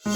Hey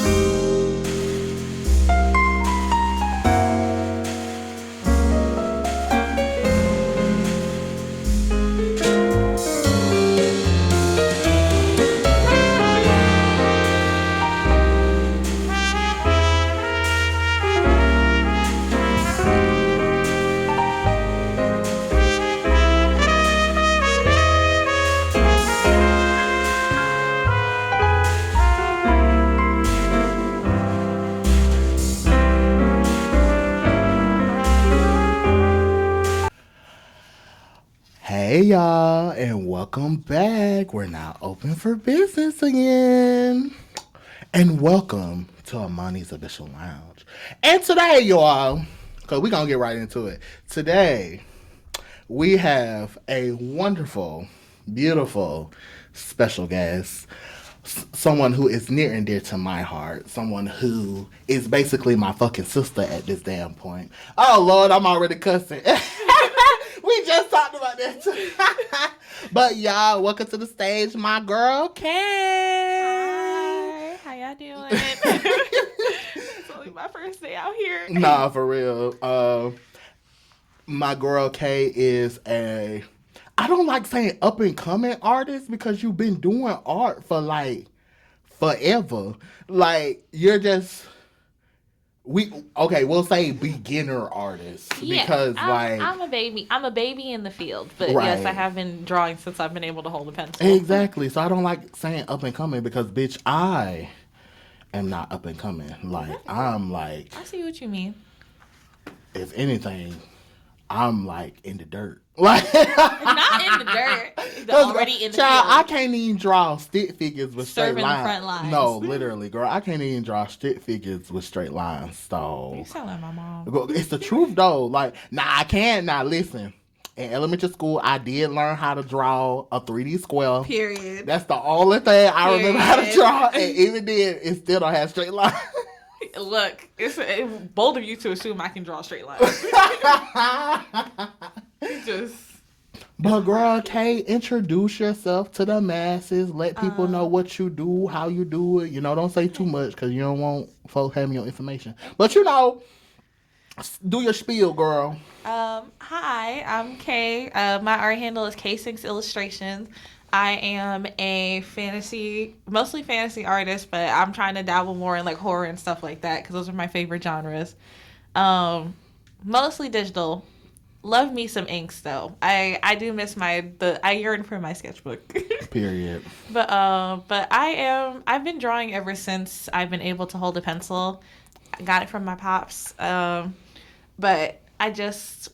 y'all, and welcome back. We're now open for business again. And welcome to Amani's Abyssal Lounge. And today, y'all, because we're going to get right into it. Today, we have a wonderful, beautiful, special guest. Someone who is near and dear to my heart. Someone who is basically my fucking sister at this damn point. Oh, Lord, I'm already cussing. We just talked about that too. But y'all, welcome to the stage, my girl, Kay. Hi, how y'all doing? It's only my first day out here. Nah, for real. My girl, Kay, is I don't like saying up and coming artist because you've been doing art for like forever. Like you're just we'll say beginner artist because I'm a baby. I'm a baby in the field, but right. Yes, I have been drawing since I've been able to hold a pencil. Exactly. So I don't like saying up and coming because bitch, I am not up and coming. Like I'm like I see what you mean. If anything, I'm like in the dirt. Like not in the dirt. Already in the child, field. I can't even draw stick figures with straight lines. The front lines. No, literally, girl, I can't even draw stick figures with straight lines. So you sound like my mom. It's the truth though. Like, I can't. Now listen. In elementary school, I did learn how to draw a 3D square. Period. That's the only thing I remember how to draw. And even then, it still don't have straight lines. Look, it's bold of you to assume I can draw straight lines. But girl, Kay, introduce yourself to the masses. Let people know what you do, how you do it. You know, don't say too much because you don't want folks having your information. But you know, do your spiel, girl. Hi, I'm Kay. My art handle is K6 Illustrations. I am a mostly fantasy artist, but I'm trying to dabble more in like horror and stuff like that because those are my favorite genres. Mostly digital. Love me some inks though. I do miss I yearn for my sketchbook. Period. But I've been drawing ever since I've been able to hold a pencil. I got it from my pops. But I just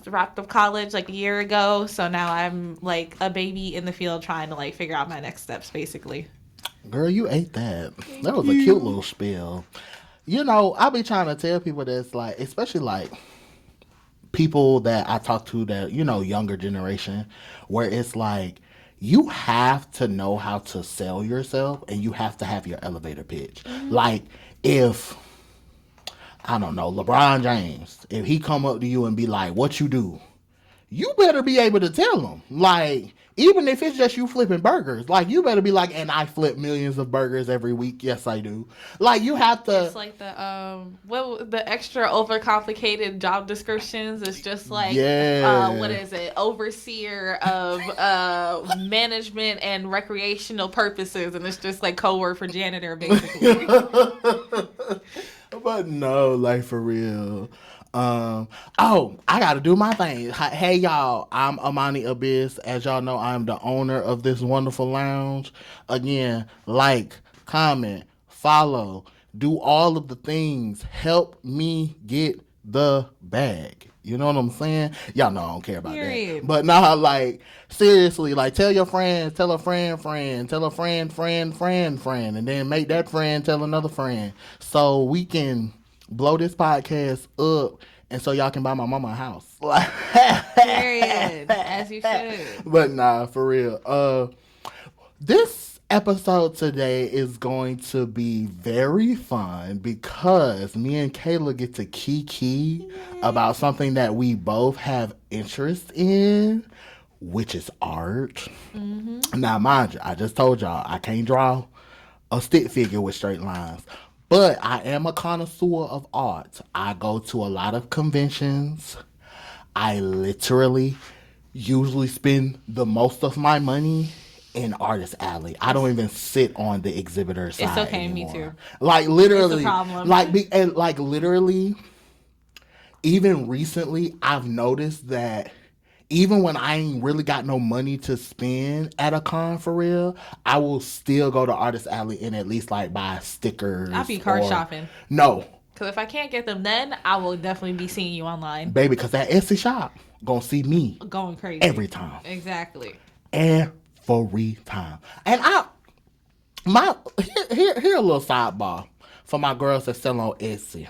wrapped up college like a year ago, so now I'm like a baby in the field trying to like figure out my next steps basically. Girl, you ate that. That was a cute little spiel. You know, I be trying to tell people that's like, especially like people that I talk to that, you know, younger generation, where it's like you have to know how to sell yourself and you have to have your elevator pitch. Mm-hmm. Like if, I don't know, LeBron James, if he come up to you and be like, what you do? You better be able to tell him. Like, even if it's just you flipping burgers, like, you better be like, and I flip millions of burgers every week. Yes, I do. Like, you have to. It's like the extra overcomplicated job descriptions. It's just like, what is it? Overseer of management and recreational purposes. And it's just like code word for janitor, basically. But no, like, for real. I gotta do my thing. Hey y'all, I'm Amani Abyss. As y'all know, I'm the owner of this wonderful lounge. Again, like, comment, follow, do all of the things. Help me get the bag. You know what I'm saying? Y'all know I don't care about that. But nah, like, seriously, like, tell your friends, tell a friend, tell a friend, and then make that friend tell another friend. So we can blow this podcast up and so y'all can buy my mama a house. Period. As you should. But nah, for real. This episode today is going to be very fun because me and Kayla get to kiki about something that we both have interest in, which is art. Mm-hmm. Now, mind you, I just told y'all I can't draw a stick figure with straight lines. But I am a connoisseur of art. I go to a lot of conventions. I literally usually spend the most of my money in Artist Alley. I don't even sit on the exhibitor side It's okay, anymore. me too. Like It's a literally, problem. like literally, even recently, I've noticed that even when I ain't really got no money to spend at a con for real, I will still go to Artist Alley and at least like buy stickers. I'll be card shopping. No. Because if I can't get them then, I will definitely be seeing you online. Baby, because that Etsy shop gonna see me. Going crazy. Every time. Exactly. Every time. And here a little sidebar for my girls that sell on Etsy.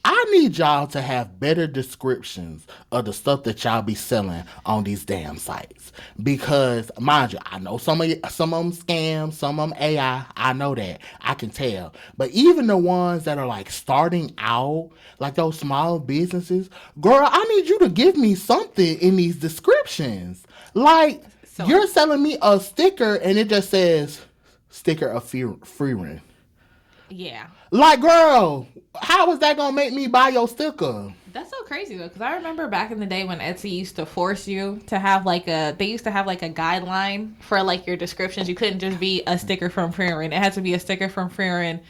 I need y'all to have better descriptions of the stuff that y'all be selling on these damn sites. Because, mind you, I know some of them scams, some of them AI. I know that. I can tell. But even the ones that are like starting out, like those small businesses, girl, I need you to give me something in these descriptions. Like, you're selling me a sticker and it just says, sticker of free rent. Yeah. Like, girl, how is that gonna make me buy your sticker? That's so crazy though, because I remember back in the day when Etsy used to force you to have they used to have like a guideline for like your descriptions. You couldn't just be a sticker from Freerin. It had to be a sticker from Freerin,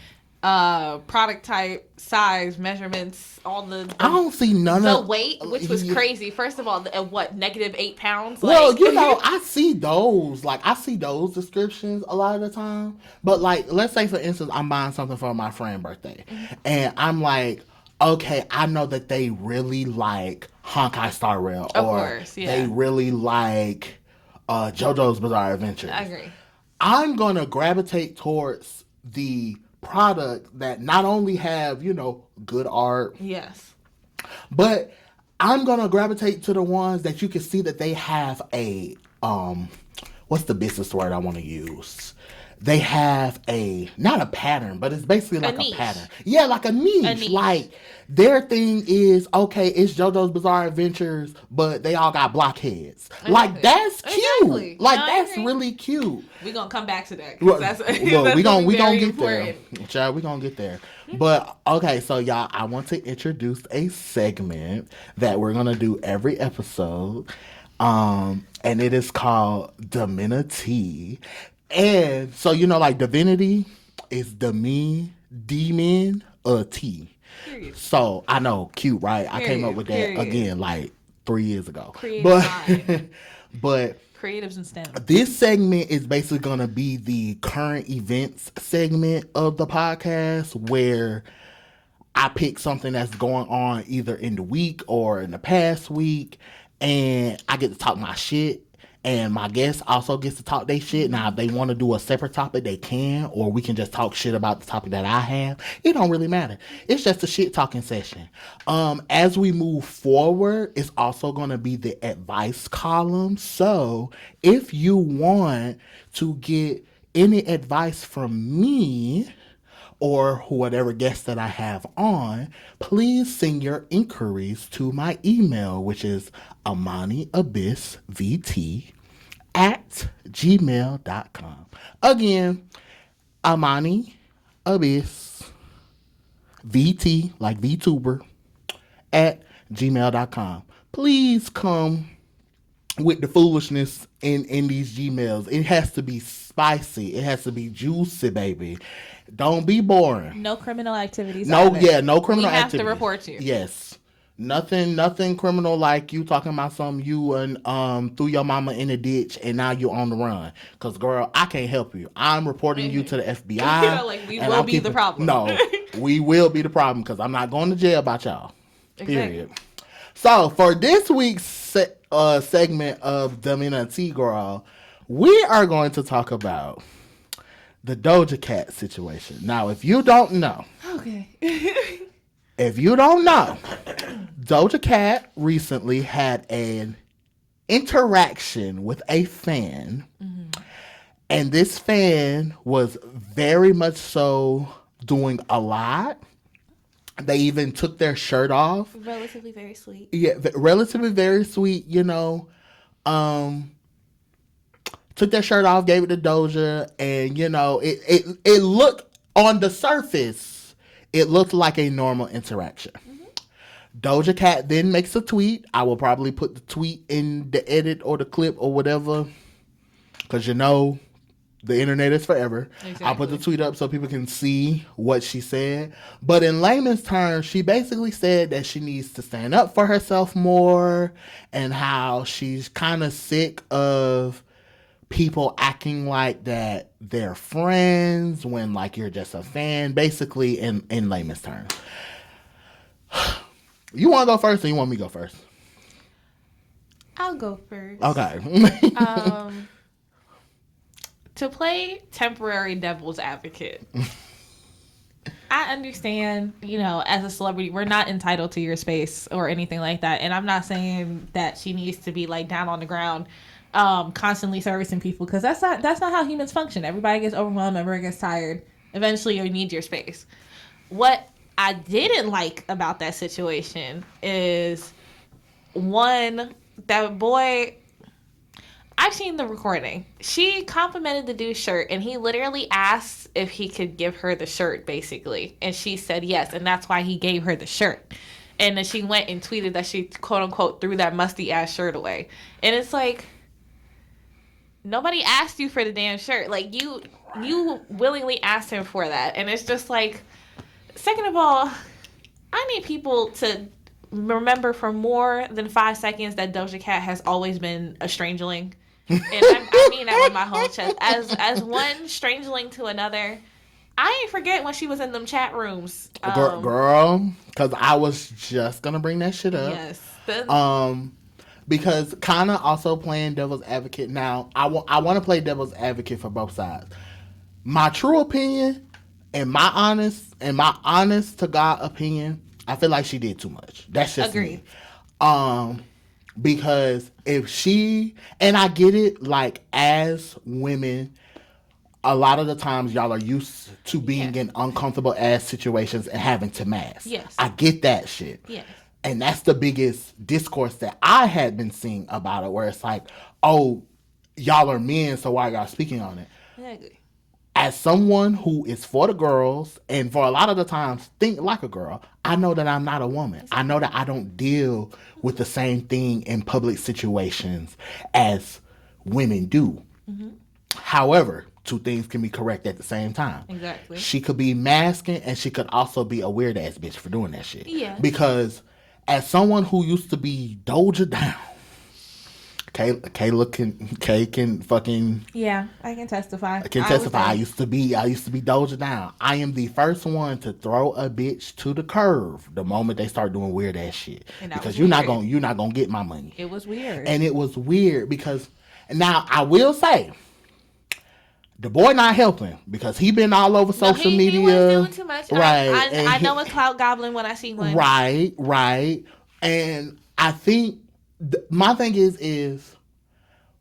product type, size, measurements, all the I don't see none the of weight, which was crazy. First of all, what, -8 pounds? Well, you know, I see those. Like, I see those descriptions a lot of the time. But, like, let's say, for instance, I'm buying something for my friend's birthday. And I'm like, okay, I know that they really like Honkai Star Rail. Of course, yeah. They really like JoJo's Bizarre Adventure. I agree. I'm going to gravitate towards the product that not only have, you know, good art. Yes. But I'm gonna gravitate to the ones that you can see that they have a what's the business word I want to use? They have not a pattern, but it's basically like a pattern. Yeah, like a niche. Like their thing is, okay, it's JoJo's Bizarre Adventures, but they all got blockheads. Exactly. Like that's cute. Exactly. Like that's really cute. We're gonna come back to that. Well, that's we gonna get important. There. Child, we gonna get there. But okay, so y'all, I want to introduce a segment that we're gonna do every episode. And it is called Divinity. And so, you know, like divinity is demon, T. Period. So I know, cute, right? Period. I came up with that again like 3 years ago. But creatives in STEM. This segment is basically going to be the current events segment of the podcast where I pick something that's going on either in the week or in the past week and I get to talk my shit. And my guest also gets to talk their shit. Now, if they want to do a separate topic, they can. Or we can just talk shit about the topic that I have. It don't really matter. It's just a shit talking session. As we move forward, it's also going to be the advice column. So if you want to get any advice from me or whatever guest that I have on, please send your inquiries to my email, which is amaniabyssvt@gmail.com. Again, amaniabyssvt, like VTuber, @gmail.com. Please come with the foolishness in these Gmails. It has to be spicy. It has to be juicy, baby. Don't be boring. No criminal activities. No criminal activities. We have to report you. Yes. Nothing criminal like you talking about something you and threw your mama in a ditch and now you're on the run. Cause girl, I can't help you. I'm reporting you to the FBI. You know, like we will be the problem. No, we will be the problem because I'm not going to jail about y'all. Period. Exactly. So for this week's segment of Divinity Girl, we are going to talk about the Doja Cat situation. Now, if you don't know, Doja Cat recently had an interaction with a fan, and this fan was very much so doing a lot. They even took their shirt off. Relatively very sweet. Yeah, relatively very sweet, you know. To took that shirt off, gave it to Doja, and it looked on the surface, it looked like a normal interaction. Doja Cat then makes a tweet. I will probably put the tweet in the edit or the clip or whatever, because the internet is forever. Exactly. I'll put the tweet up so people can see what she said. But in layman's terms, she basically said that she needs to stand up for herself more, and how she's kind of sick of people acting like that they're friends when like you're just a fan, basically in layman's terms. You want to go first or you want me to go first? I'll go first. Okay. To play temporary devil's advocate, I understand, as a celebrity, we're not entitled to your space or anything like that. And I'm not saying that she needs to be like down on the ground, constantly servicing people, because that's not how humans function. Everybody gets overwhelmed, everybody gets tired. Eventually, you need your space. What I didn't like about that situation is, one, that boy, I've seen the recording. She complimented the dude's shirt, and he literally asked if he could give her the shirt, basically. And she said yes, and that's why he gave her the shirt. And then she went and tweeted that she, quote-unquote, threw that musty-ass shirt away. And it's like, nobody asked you for the damn shirt. Like, you willingly asked him for that. And it's just like, second of all, I need people to remember for more than 5 seconds that Doja Cat has always been a strangeling. And I mean that with my whole chest. As one strangeling to another, I ain't forget when she was in them chat rooms. Girl, because I was just going to bring that shit up. Yes. Because kind of also playing devil's advocate. Now, I want to play devil's advocate for both sides. My true opinion and my honest to God opinion, I feel like she did too much. That's just Agreed. Me. Because if she, and I get it, like, as women, a lot of the times y'all are used to being in uncomfortable ass situations and having to mask. Yes. I get that shit. Yes. And that's the biggest discourse that I had been seeing about it, where it's like, oh, y'all are men, so why are y'all speaking on it? Exactly. As someone who is for the girls, and for a lot of the times think like a girl, I know that I'm not a woman. I know that I don't deal with the same thing in public situations as women do. Mm-hmm. However, two things can be correct at the same time. Exactly. She could be masking, and she could also be a weird ass bitch for doing that shit. Yeah. Because as someone who used to be Doja down, Kay can fucking, yeah, I can testify. I used to be Doja down. I am the first one to throw a bitch to the curb the moment they start doing weird ass shit, because you're not gonna get my money. It was weird, and it was weird because now I will say, the boy not helping, because he been all over social media. He was doing too much. Right. I know a clout goblin when I see one. Right. And I think my thing is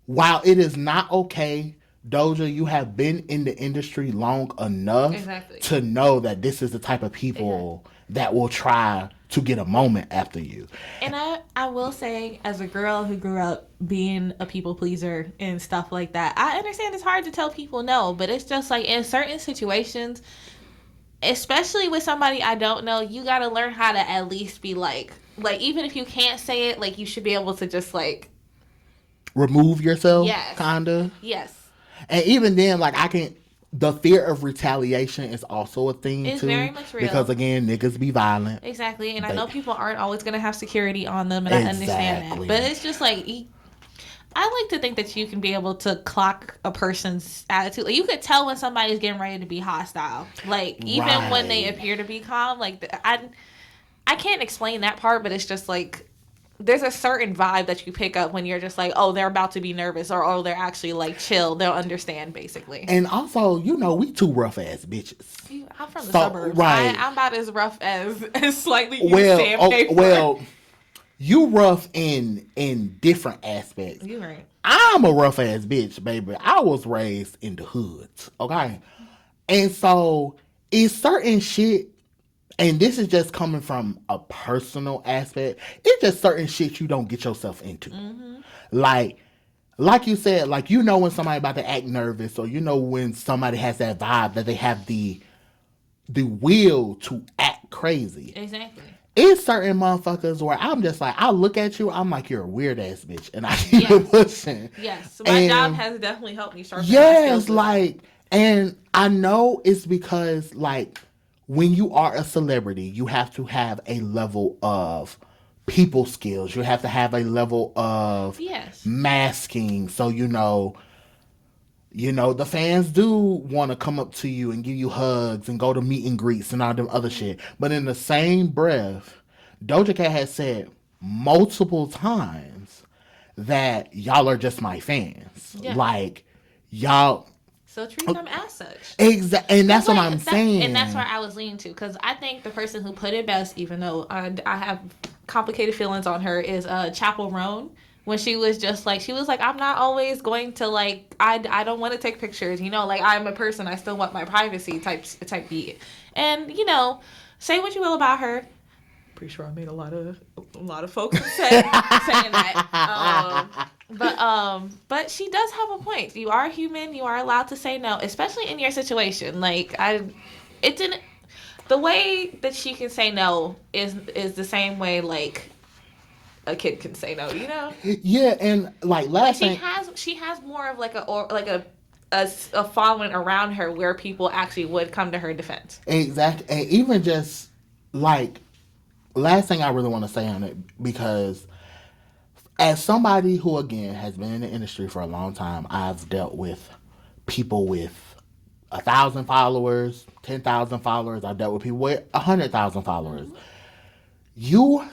while it is not okay, Doja, you have been in the industry long enough to know that this is the type of people that will try to get a moment after you. And I will say, as a girl who grew up being a people pleaser and stuff like that, I understand it's hard to tell people no, but it's just like in certain situations, especially with somebody I don't know, you got to learn how to at least be like, even if you can't say it, like, you should be able to just like remove yourself. Yes. Kinda. Yes. And even then, like, the fear of retaliation is also a thing, it's too. It's very much real. Because, again, niggas be violent. Exactly. And I know people aren't always going to have security on them, and I understand that. But it's just like, I like to think that you can be able to clock a person's attitude. Like, you could tell when somebody's getting ready to be hostile. Like, even when they appear to be calm. Like, I can't explain that part, but it's just like, there's a certain vibe that you pick up when you're just like, oh, they're about to be nervous, or oh, they're actually like chill. They'll understand, basically. And also, we two rough ass bitches. I'm from the suburbs. Right. I'm about as rough as slightly used sandpaper. Well, you rough in different aspects. You're right. I'm a rough ass bitch, baby. I was raised in the hoods, okay? And so, it's certain shit. And this is just coming from a personal aspect. It's just certain shit you don't get yourself into. Mm-hmm. Like like you said, like you know when somebody about to act nervous, or you know when somebody has that vibe that they have the will to act crazy. Exactly. It's certain motherfuckers where I'm just like, I look at you, I'm like, you're a weird ass bitch, and I keep it pushing. Yes, my job has definitely helped me sharpen my skills. Like, and I know it's because like when you are a celebrity, you have to have a level of people skills. You have to have a level of masking, so the fans do want to come up to you and give you hugs and go to meet and greets and all them other shit. But in the same breath, Doja Cat has said multiple times that y'all are just my fans. Yeah. Like, y'all. So treat them as such. Exactly. And that's what I'm saying. And that's where I was leaning to. Because I think the person who put it best, even though I have complicated feelings on her, is Chapel Roan. When she was like, I'm not always going to, like, I don't want to take pictures, like, I'm a person, I still want my privacy type beat. And, say what you will about her. Pretty sure I made a lot of folks upset saying that. But she does have a point. You are human, you are allowed to say no, especially in your situation. Like, the way that she can say no is the same way, like, a kid can say no, Yeah, and like she has more of like a following around her where people actually would come to her defense. Exactly. And even just like last thing I really want to say on it, because as somebody who again has been in the industry for a long time, I've dealt with people with 1,000 followers, 10,000 followers. I've dealt with people with 100,000 followers. Mm-hmm. You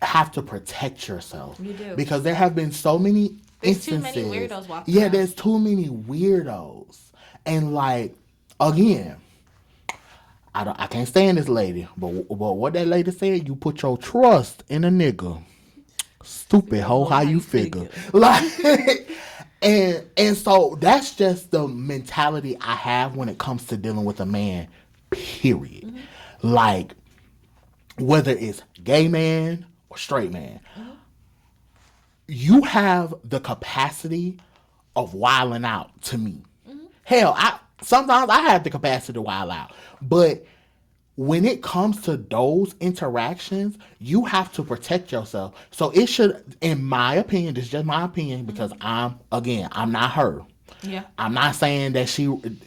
have to protect yourself. You do. Because there have been so many instances. There's too many weirdos walking around. There's too many weirdos. And like, again, I can't stand this lady, but what that lady said, you put your trust in a nigga. Stupid hoe, how you figure. Like, and so that's just the mentality I have when it comes to dealing with a man, period. Mm-hmm. Like, whether it's gay man, straight man, you have the capacity of wilding out to me. Mm-hmm. Hell, sometimes I have the capacity to wild out, but when it comes to those interactions, you have to protect yourself. So it should, in my opinion, this is just my opinion, because I'm not her. Yeah. I'm not saying that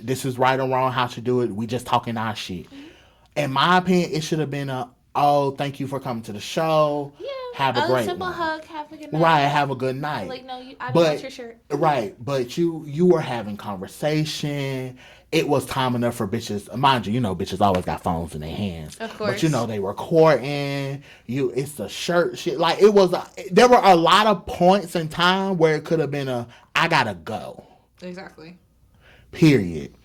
this is right or wrong how to do it. We just talking our shit. Mm-hmm. In my opinion, it should have been thank you for coming to the show. Yeah. Have a great simple one. hug. Have a good night. Right. Have a good night. Like, no, I don't want your shirt. Right. But you were having conversation. It was time enough for bitches. Mind you, bitches always got phones in their hands. Of course. But they were courting. It's the shirt shit. Like, there were a lot of points in time where it could have been I gotta go. Exactly. Period.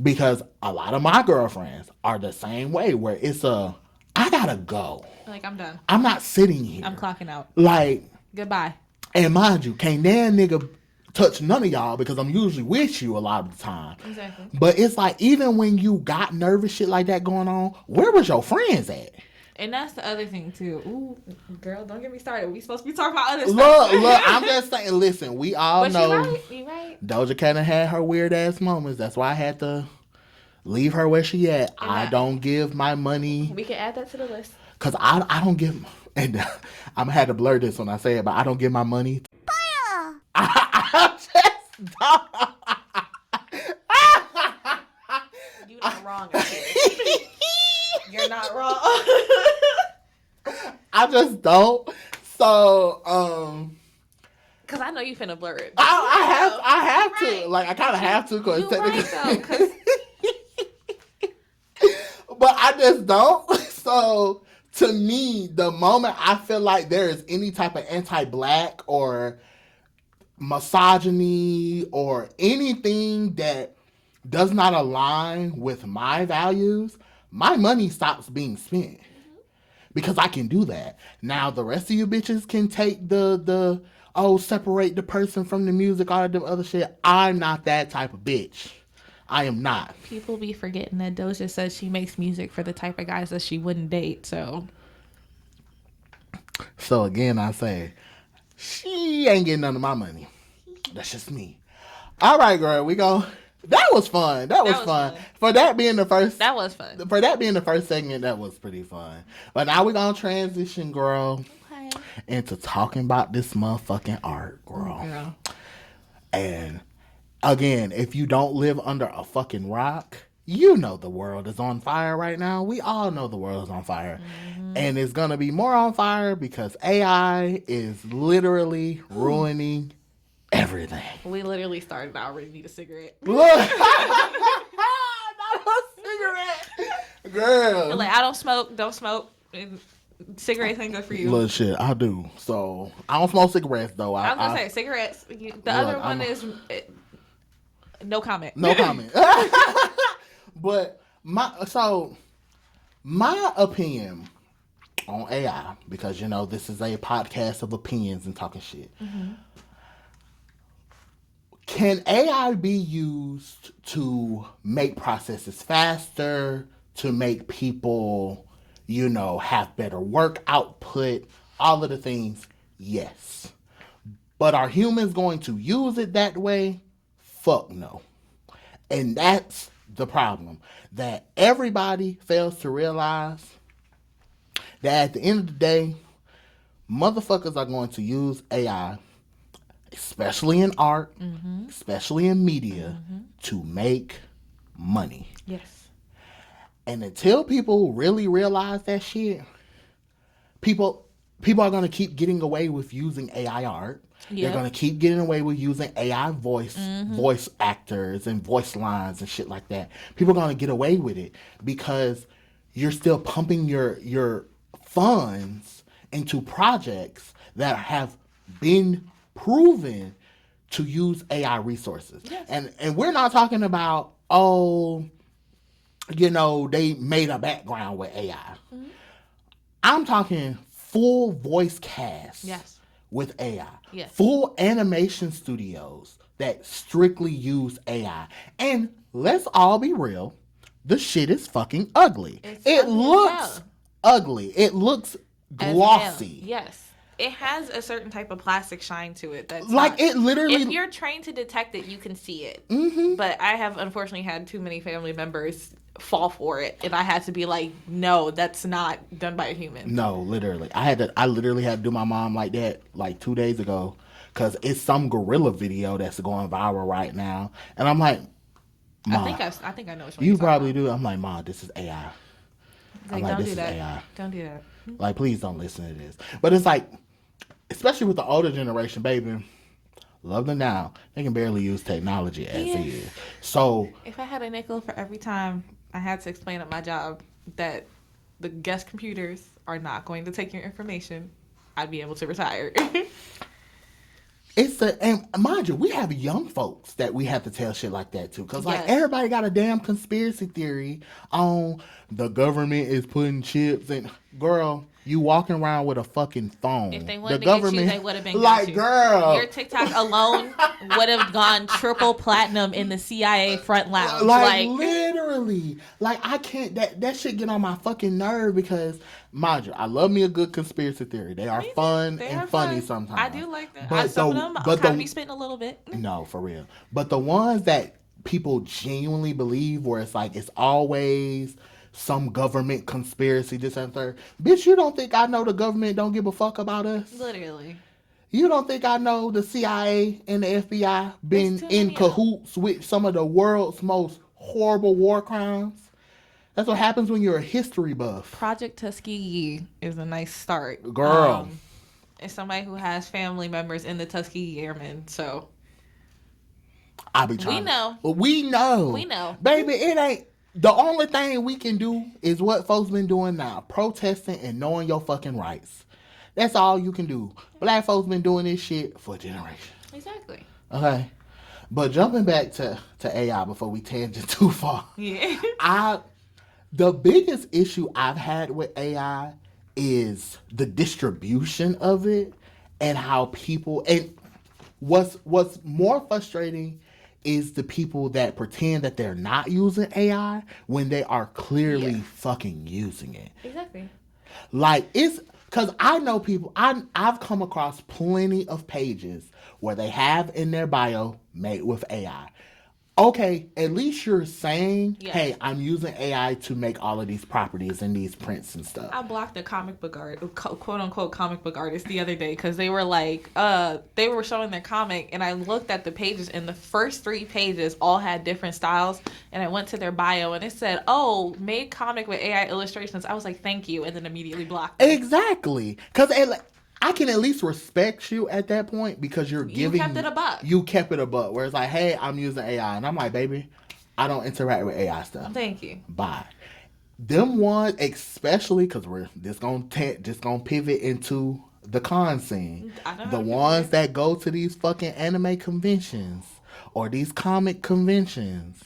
Because a lot of my girlfriends are the same way, where it's I gotta go. Like, I'm done. I'm not sitting here. I'm clocking out. Like, goodbye. And mind you, can't that nigga touch none of y'all, because I'm usually with you a lot of the time. Exactly. But it's like, even when you got nervous shit like that going on, where was your friends at? And that's the other thing too. Ooh, girl, don't get me started. We supposed to be talking about other stuff. Look, I'm just saying, listen, we all know you right. Doja Cat had her weird ass moments. That's why I had to leave her where she at. And I don't give my money. We can add that to the list. Because I don't give, and I'm going to have to blur this when I say it, but I don't give my money. I just don't. You're not wrong. You're not wrong. I just don't. So, because I know you finna blur it. I have to. Right. Like, I kind of have to. Cause right, though. But I just don't. So, to me, the moment I feel like there is any type of anti-black or misogyny or anything that does not align with my values, my money stops being spent. Because I can do that. Now, the rest of you bitches can take the separate the person from the music, all of them other shit. I'm not that type of bitch. I am not. People be forgetting that Doja says she makes music for the type of guys that she wouldn't date, so again, I say, she ain't getting none of my money. That's just me. All right, girl. We go. That was fun. That was fun. For that being the first. That was fun. For that being the first segment, that was pretty fun. But now we're going to transition, girl, into talking about this motherfucking art, girl. And again, if you don't live under a fucking rock, you know the world is on fire right now. We all know the world is on fire. Mm-hmm. And it's going to be more on fire because AI is literally ruining everything. We literally started. I already need a cigarette. Look. Not a cigarette. Girl. You're like, I don't smoke. Don't smoke. And cigarettes ain't good for you. Look, shit, I do. So, I don't smoke cigarettes, though. I was going to say, cigarettes. Other one is... No comment. No comment. But my opinion on AI, because you know this is a podcast of opinions and talking shit. Mm-hmm. Can AI be used to make processes faster, to make people, you know, have better work output, all of the things? Yes. But are humans going to use it that way? Fuck no. And that's the problem. That everybody fails to realize that at the end of the day, motherfuckers are going to use AI, especially in art, mm-hmm. especially in media, mm-hmm. to make money. Yes. And until people really realize that shit, people are going to keep getting away with using AI art. Yep. They're going to keep getting away with using AI voice actors and voice lines and shit like that. People are going to get away with it because you're still pumping your funds into projects that have been proven to use AI resources. Yes. And we're not talking about, they made a background with AI. Mm-hmm. I'm talking full voice cast. Yes. With AI. Yes. Full animation studios that strictly use AI. And let's all be real, the shit is fucking ugly. It looks ugly. It looks glossy. Yes. It has a certain type of plastic shine to it. That's like it literally. If you're trained to detect it, you can see it. Mm-hmm. But I have unfortunately had too many family members fall for it, and I had to be like, no, that's not done by a human. No, literally. I literally had to do my mom like that like 2 days ago because it's some gorilla video that's going viral right now, and I'm like, Ma, I think I know what you probably do. I'm like, Ma, this is AI. Like, don't do that. AI. Don't do that. Like, please don't listen to this. But it's like, especially with the older generation, baby, love them now. They can barely use technology as it is. So if I had a nickel for every time I had to explain at my job that the guest computers are not going to take your information, I'd be able to retire. And mind you, we have young folks that we have to tell shit like that to. Because, like, everybody got a damn conspiracy theory on the government is putting chips in. Girl, you walking around with a fucking phone. If they wanted to get you, they would have been like, you. Girl. Your TikTok alone would have gone triple platinum in the CIA front lounge. Like literally. Like, I can't, that shit get on my fucking nerve because, mind you, I love me a good conspiracy theory. They are fun and funny sometimes. I do like that. But some of them, I'll kind of be spitting a little bit. No, for real. But the ones that people genuinely believe where it's like, it's always some government conspiracy, this and third. Bitch, you don't think I know the government don't give a fuck about us? Literally. You don't think I know the CIA and the FBI been in cahoots with some of the world's most horrible war crimes? That's what happens when you're a history buff. Project Tuskegee is a nice start. Girl. As somebody who has family members in the Tuskegee Airmen, so I be trying. We know. Baby, it ain't. The only thing we can do is what folks been doing now. Protesting and knowing your fucking rights. That's all you can do. Black folks been doing this shit for generations. Exactly. Okay. But jumping back to AI before we tangent too far. Yeah. The biggest issue I've had with AI is the distribution of it and how people, and what's more frustrating is the people that pretend that they're not using AI when they are clearly fucking using it. Exactly. Like, it's because I know people. I've come across plenty of pages where they have in their bio made with AI. Okay, at least you're saying, hey, Yes. I'm using AI to make all of these properties and these prints and stuff. I blocked a comic book quote unquote comic book artist the other day because they were like, they were showing their comic, and I looked at the pages, and the first 3 pages all had different styles, and I went to their bio, and it said, "Oh, made comic with AI illustrations." I was like, "Thank you," and then immediately blocked them. Exactly, because I can at least respect you at that point because you're You giving. kept it a buck. You kept it a buck. Where it's like, hey, I'm using AI, and I'm like, baby, I don't interact with AI stuff. Thank you. Bye. Them ones, especially because we're just gonna pivot into the con scene. The ones that go to these fucking anime conventions or these comic conventions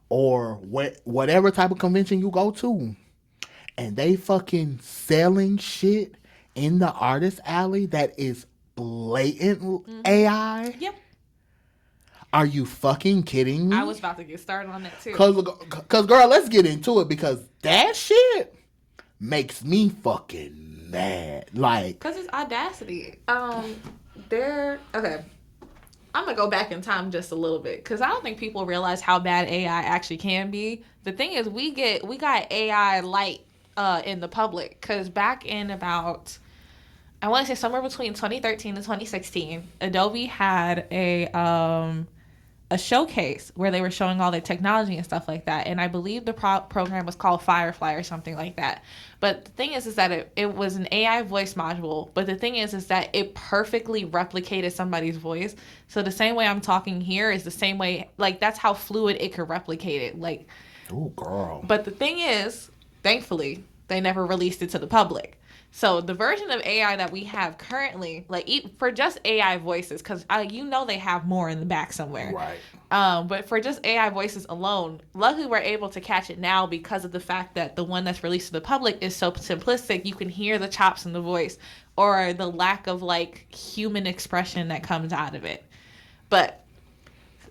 or whatever type of convention you go to, and they fucking selling shit in the artist alley that is blatant AI. Yep. Are you fucking kidding me? I was about to get started on that too. Cause girl, let's get into it because that shit makes me fucking mad. Like, cause it's audacity. Okay. I'm gonna go back in time just a little bit because I don't think people realize how bad AI actually can be. The thing is, we got AI light in the public because back in about, I want to say somewhere between 2013 and 2016, Adobe had a showcase where they were showing all their technology and stuff like that. And I believe the program was called Firefly or something like that. But the thing is that it was an AI voice module. But the thing is that it perfectly replicated somebody's voice. So the same way I'm talking here is the same way, like, that's how fluid it could replicate it. Like, oh, girl. But the thing is, thankfully, they never released it to the public. So the version of AI that we have currently, like for just AI voices, because they have more in the back somewhere. Right. But for just AI voices alone, luckily we're able to catch it now because of the fact that the one that's released to the public is so simplistic. You can hear the chops in the voice or the lack of like human expression that comes out of it. But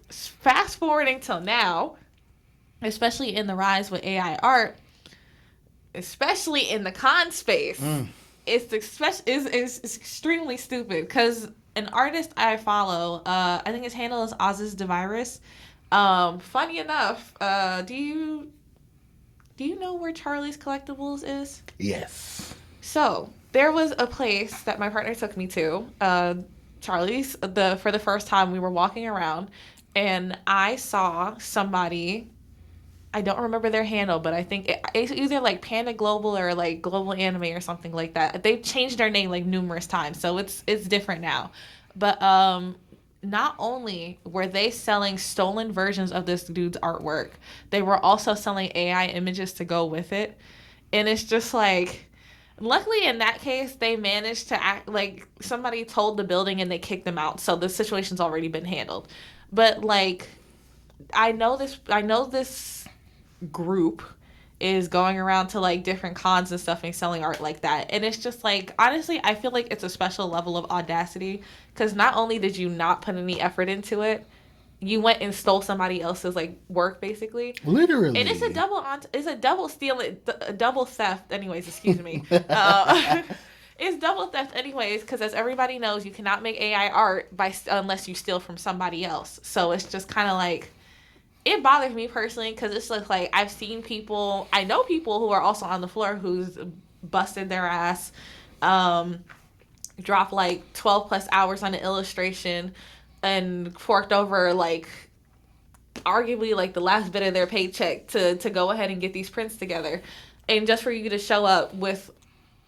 fast forwarding till now, especially in the rise with AI art, especially in the con space, it's extremely stupid because an artist I follow, I think his handle is Oz's DeVirus. Funny enough, do you know where Charlie's Collectibles is? Yes. So there was a place that my partner took me to, Charlie's. For the first time, we were walking around, and I saw somebody. I don't remember their handle, but I think it's either like Panda Global or like Global Anime or something like that. They've changed their name like numerous times, so it's different now. But not only were they selling stolen versions of this dude's artwork, they were also selling AI images to go with it. And it's just like, luckily in that case, they managed to act like somebody told the building and they kicked them out. So the situation's already been handled. But like, I know this group is going around to like different cons and stuff and selling art like that, and it's just like, honestly, I feel like it's a special level of audacity because not only did you not put any effort into it, you went and stole somebody else's like work basically, literally, and it's a double stealing, a double theft anyways, excuse me. It's double theft anyways because, as everybody knows, you cannot make AI art unless you steal from somebody else. So it's just kind of like, it bothers me personally because it's like I know people who are also on the floor who's busted their ass, dropped like 12 plus hours on an illustration and forked over like arguably like the last bit of their paycheck to go ahead and get these prints together, and just for you to show up with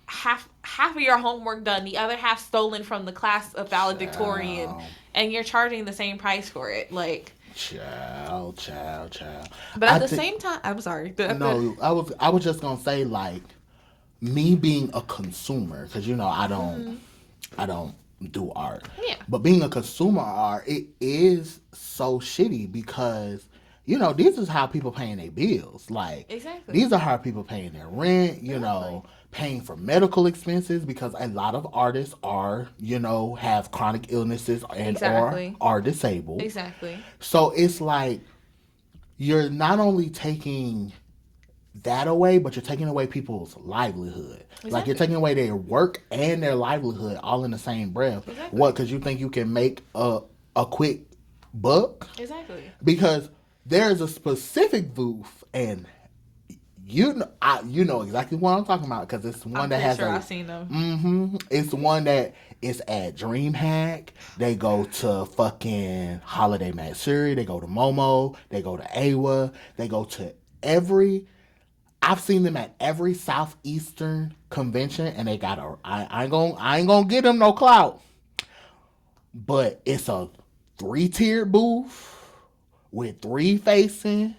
half of your homework done, the other half stolen from the class of valedictorian, and you're charging the same price for it, like. Child. But at the same time, I'm sorry. No, I was just gonna say, like, me being a consumer, because I don't do art. Yeah. But being a consumer art, it is so shitty because this is how people paying their bills. Like, exactly. These are how people paying their rent. Paying for medical expenses because a lot of artists have chronic illnesses and or are disabled. Exactly. So it's like you're not only taking that away, but you're taking away people's livelihood. Exactly. Like, you're taking away their work and their livelihood all in the same breath. Exactly. What? Because you think you can make a quick buck? Exactly. Because there's a specific booth, and you know exactly what I'm talking about, because it's one that has. I've seen them. Mm-hmm. It's one that is at DreamHack. They go to fucking Holiday Matsuri. They go to Momo. They go to Awa. They go to every. I've seen them at every Southeastern convention, and they got a. I ain't gonna get them no clout, but it's a 3-tiered booth with 3 facing.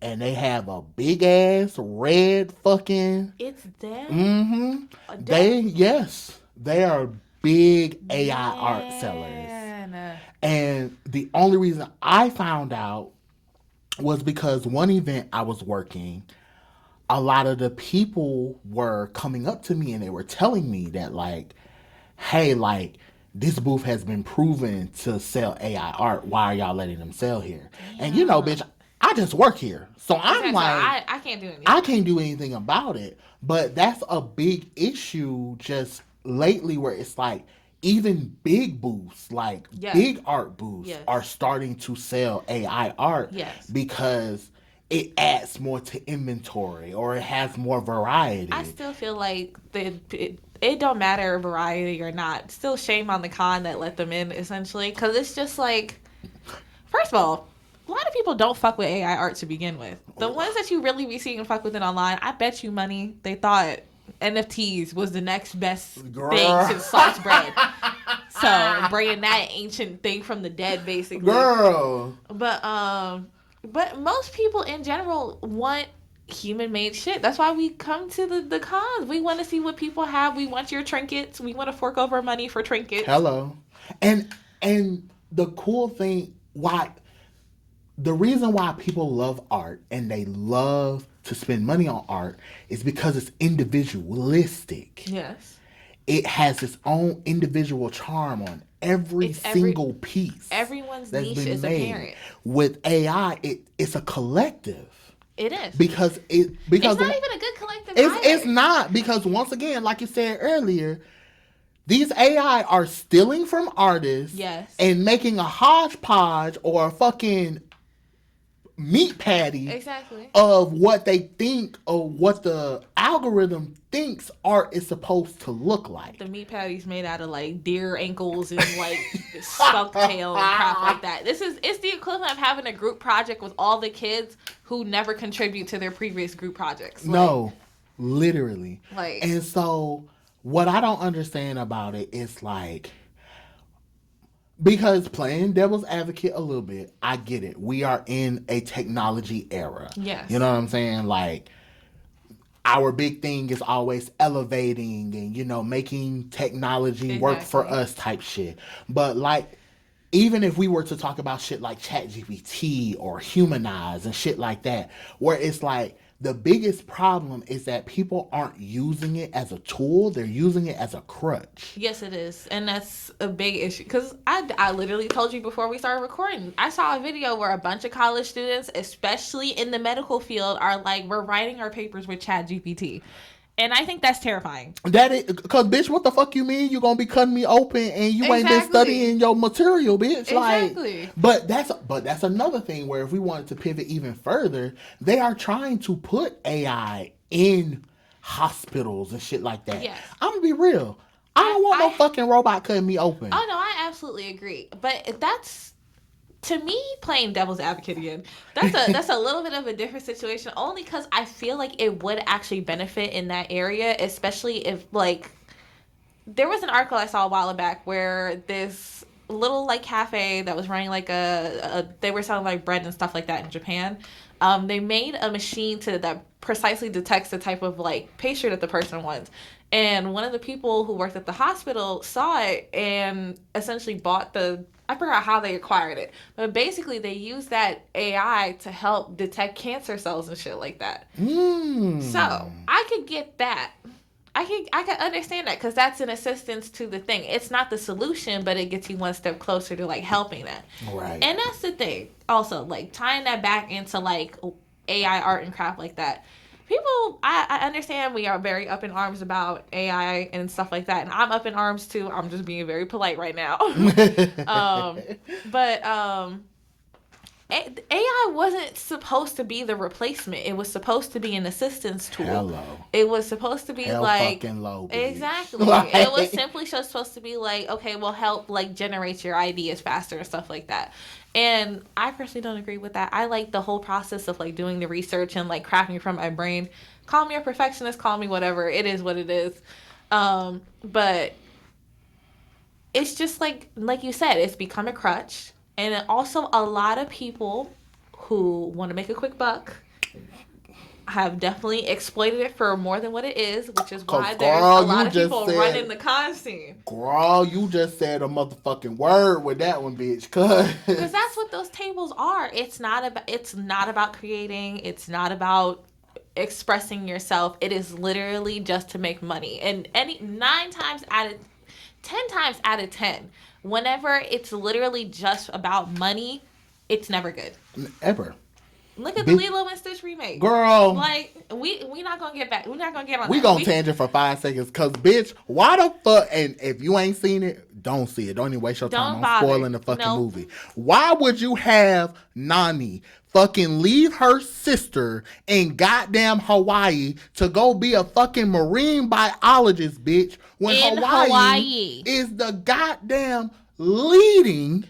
And they have a big ass red fucking. It's them. Mm-hmm. They are big AI art sellers. And the only reason I found out was because one event I was working, a lot of the people were coming up to me and they were telling me that, like, hey, like, this booth has been proven to sell AI art. Why are y'all letting them sell here? Yeah. And bitch, I just work here. So I'm like, I can't do anything. I can't do anything about it. But that's a big issue just lately, where it's like, even big booths, like big art booths, are starting to sell AI art because it adds more to inventory, or it has more variety. I still feel like it don't matter variety or not. Still shame on the con that let them in, essentially. Because it's just like, first of all, a lot of people don't fuck with AI art to begin with. The ones that you really be seeing fuck with it online, I bet you money they thought NFTs was the next best thing since sliced bread. So bringing that ancient thing from the dead, basically. Girl. But most people in general want human-made shit. That's why we come to the cons. We want to see what people have. We want your trinkets. We want to fork over money for trinkets. Hello. And the cool thing, the reason why people love art and they love to spend money on art is because it's individualistic. Yes. It has its own individual charm on every single piece. Everyone's niche is apparent. With AI, it's a collective. It is. Because it's not even a good collective It's not, because once again, like you said earlier, these AI are stealing from artists and making a hodgepodge or a fucking meat patty of what they think, or what the algorithm thinks art is supposed to look like. The meat patty's made out of like deer ankles and like skunk tail and crap like that. It's the equivalent of having a group project with all the kids who never contribute to their previous group projects. No, literally. And so what I don't understand about it is, like, because playing devil's advocate a little bit, I get it. We are in a technology era. Yes. You know what I'm saying? Like, our big thing is always elevating and, making technology work for us type shit. But, like, even if we were to talk about shit like ChatGPT or Humanize and shit like that, where it's like, the biggest problem is that people aren't using it as a tool. They're using it as a crutch. Yes, it is. And that's a big issue. Because I literally told you before we started recording, I saw a video where a bunch of college students, especially in the medical field, are like, we're writing our papers with ChatGPT. And I think that's terrifying. Because, bitch, what the fuck you mean? You gonna be cutting me open and you ain't been studying your material, bitch. Exactly. But that's another thing where, if we wanted to pivot even further, they are trying to put AI in hospitals and shit like that. Yes. I'm gonna be real. I don't want no fucking robot cutting me open. Oh, no, I absolutely agree. But that's, to me, playing devil's advocate again, that's a little bit of a different situation, only because I feel like it would actually benefit in that area, especially if, like, there was an article I saw a while back where this little, like, cafe that was running, like, they were selling, like, bread and stuff like that in Japan. They made a machine that precisely detects the type of, like, pastry that the person wants. And one of the people who worked at the hospital saw it and essentially bought I forgot how they acquired it, but basically they used that AI to help detect cancer cells and shit like that. So I could get that. I can understand that, because that's an assistance to the thing. It's not the solution, but it gets you one step closer to, like, helping that. Right. And that's the thing. Also, like, tying that back into, like, AI art and crap like that. people, I understand we are very up in arms about AI and stuff like that, and I'm up in arms too. I'm just being very polite right now. But AI wasn't supposed to be the replacement. It was supposed to be an assistance tool. Hello. It was supposed to be Hell like fucking low, exactly. It was simply just supposed to be like, okay, we'll help like generate your ideas faster and stuff like that. And I personally don't agree with that. I like the whole process of like doing the research and like crafting from my brain. Call me a perfectionist, call me whatever. It is what it is. But it's just like you said, it's become a crutch. And also a lot of people who want to make a quick buck have definitely exploited it for more than what it is, which is why there's a lot of people running the con scene. Girl, you just said a motherfucking word with that one, bitch. Because that's what those tables are. It's not about creating. It's not about expressing yourself. It is literally just to make money. And 10 times out of 10, whenever it's literally just about money, it's never good. Ever. Look at the Lilo and Stitch remake. Girl. Like, we not going to get back. We're not going to get on that. We going to tangent for 5 seconds. Because, bitch, why the fuck... And if you ain't seen it, don't see it. Don't even waste your time on spoiling the fucking movie. Why would you have Nani fucking leave her sister in goddamn Hawaii to go be a fucking marine biologist, bitch, when Hawaii is the goddamn leading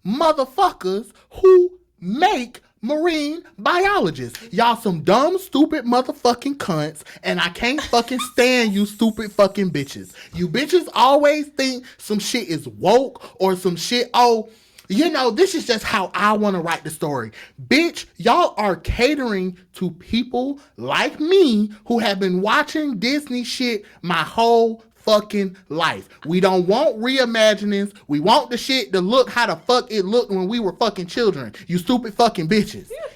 motherfuckers who make marine biologists? Y'all some dumb, stupid motherfucking cunts, and I can't fucking stand you stupid fucking bitches. You bitches always think some shit is woke or some shit, oh, you know, this is just how I want to write the story. Bitch, y'all are catering to people like me who have been watching Disney shit my whole fucking life. We don't want reimaginings. We want the shit to look how the fuck it looked when we were fucking children. You stupid fucking bitches. Yeah.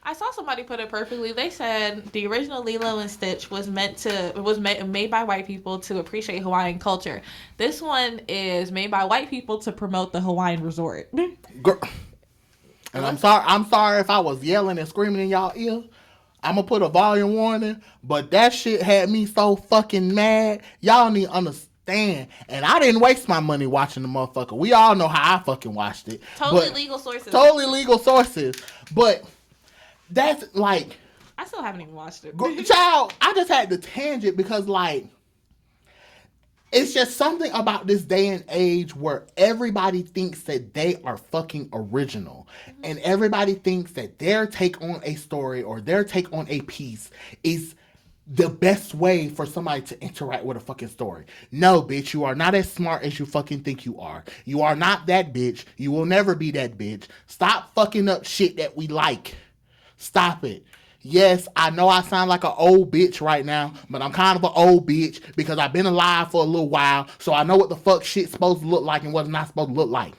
I saw somebody put it perfectly. They said the original Lilo and Stitch was made by white people to appreciate Hawaiian culture. This one is made by white people to promote the Hawaiian resort. Girl. And I'm sorry if I was yelling and screaming in y'all ear. I'm gonna put a volume warning, but that shit had me so fucking mad. Y'all need to understand. And I didn't waste my money watching the motherfucker. We all know how I fucking watched it. Totally legal sources. But that's like... I still haven't even watched it. Child, I just had the tangent because like... It's just something about this day and age where everybody thinks that they are fucking original. Mm-hmm. And everybody thinks that their take on a story or their take on a piece is the best way for somebody to interact with a fucking story. No, bitch, you are not as smart as you fucking think you are. You are not that bitch. You will never be that bitch. Stop fucking up shit that we like. Stop it. Yes, I know I sound like an old bitch right now, but I'm kind of an old bitch because I've been alive for a little while, so I know what the fuck shit's supposed to look like and what it's not supposed to look like.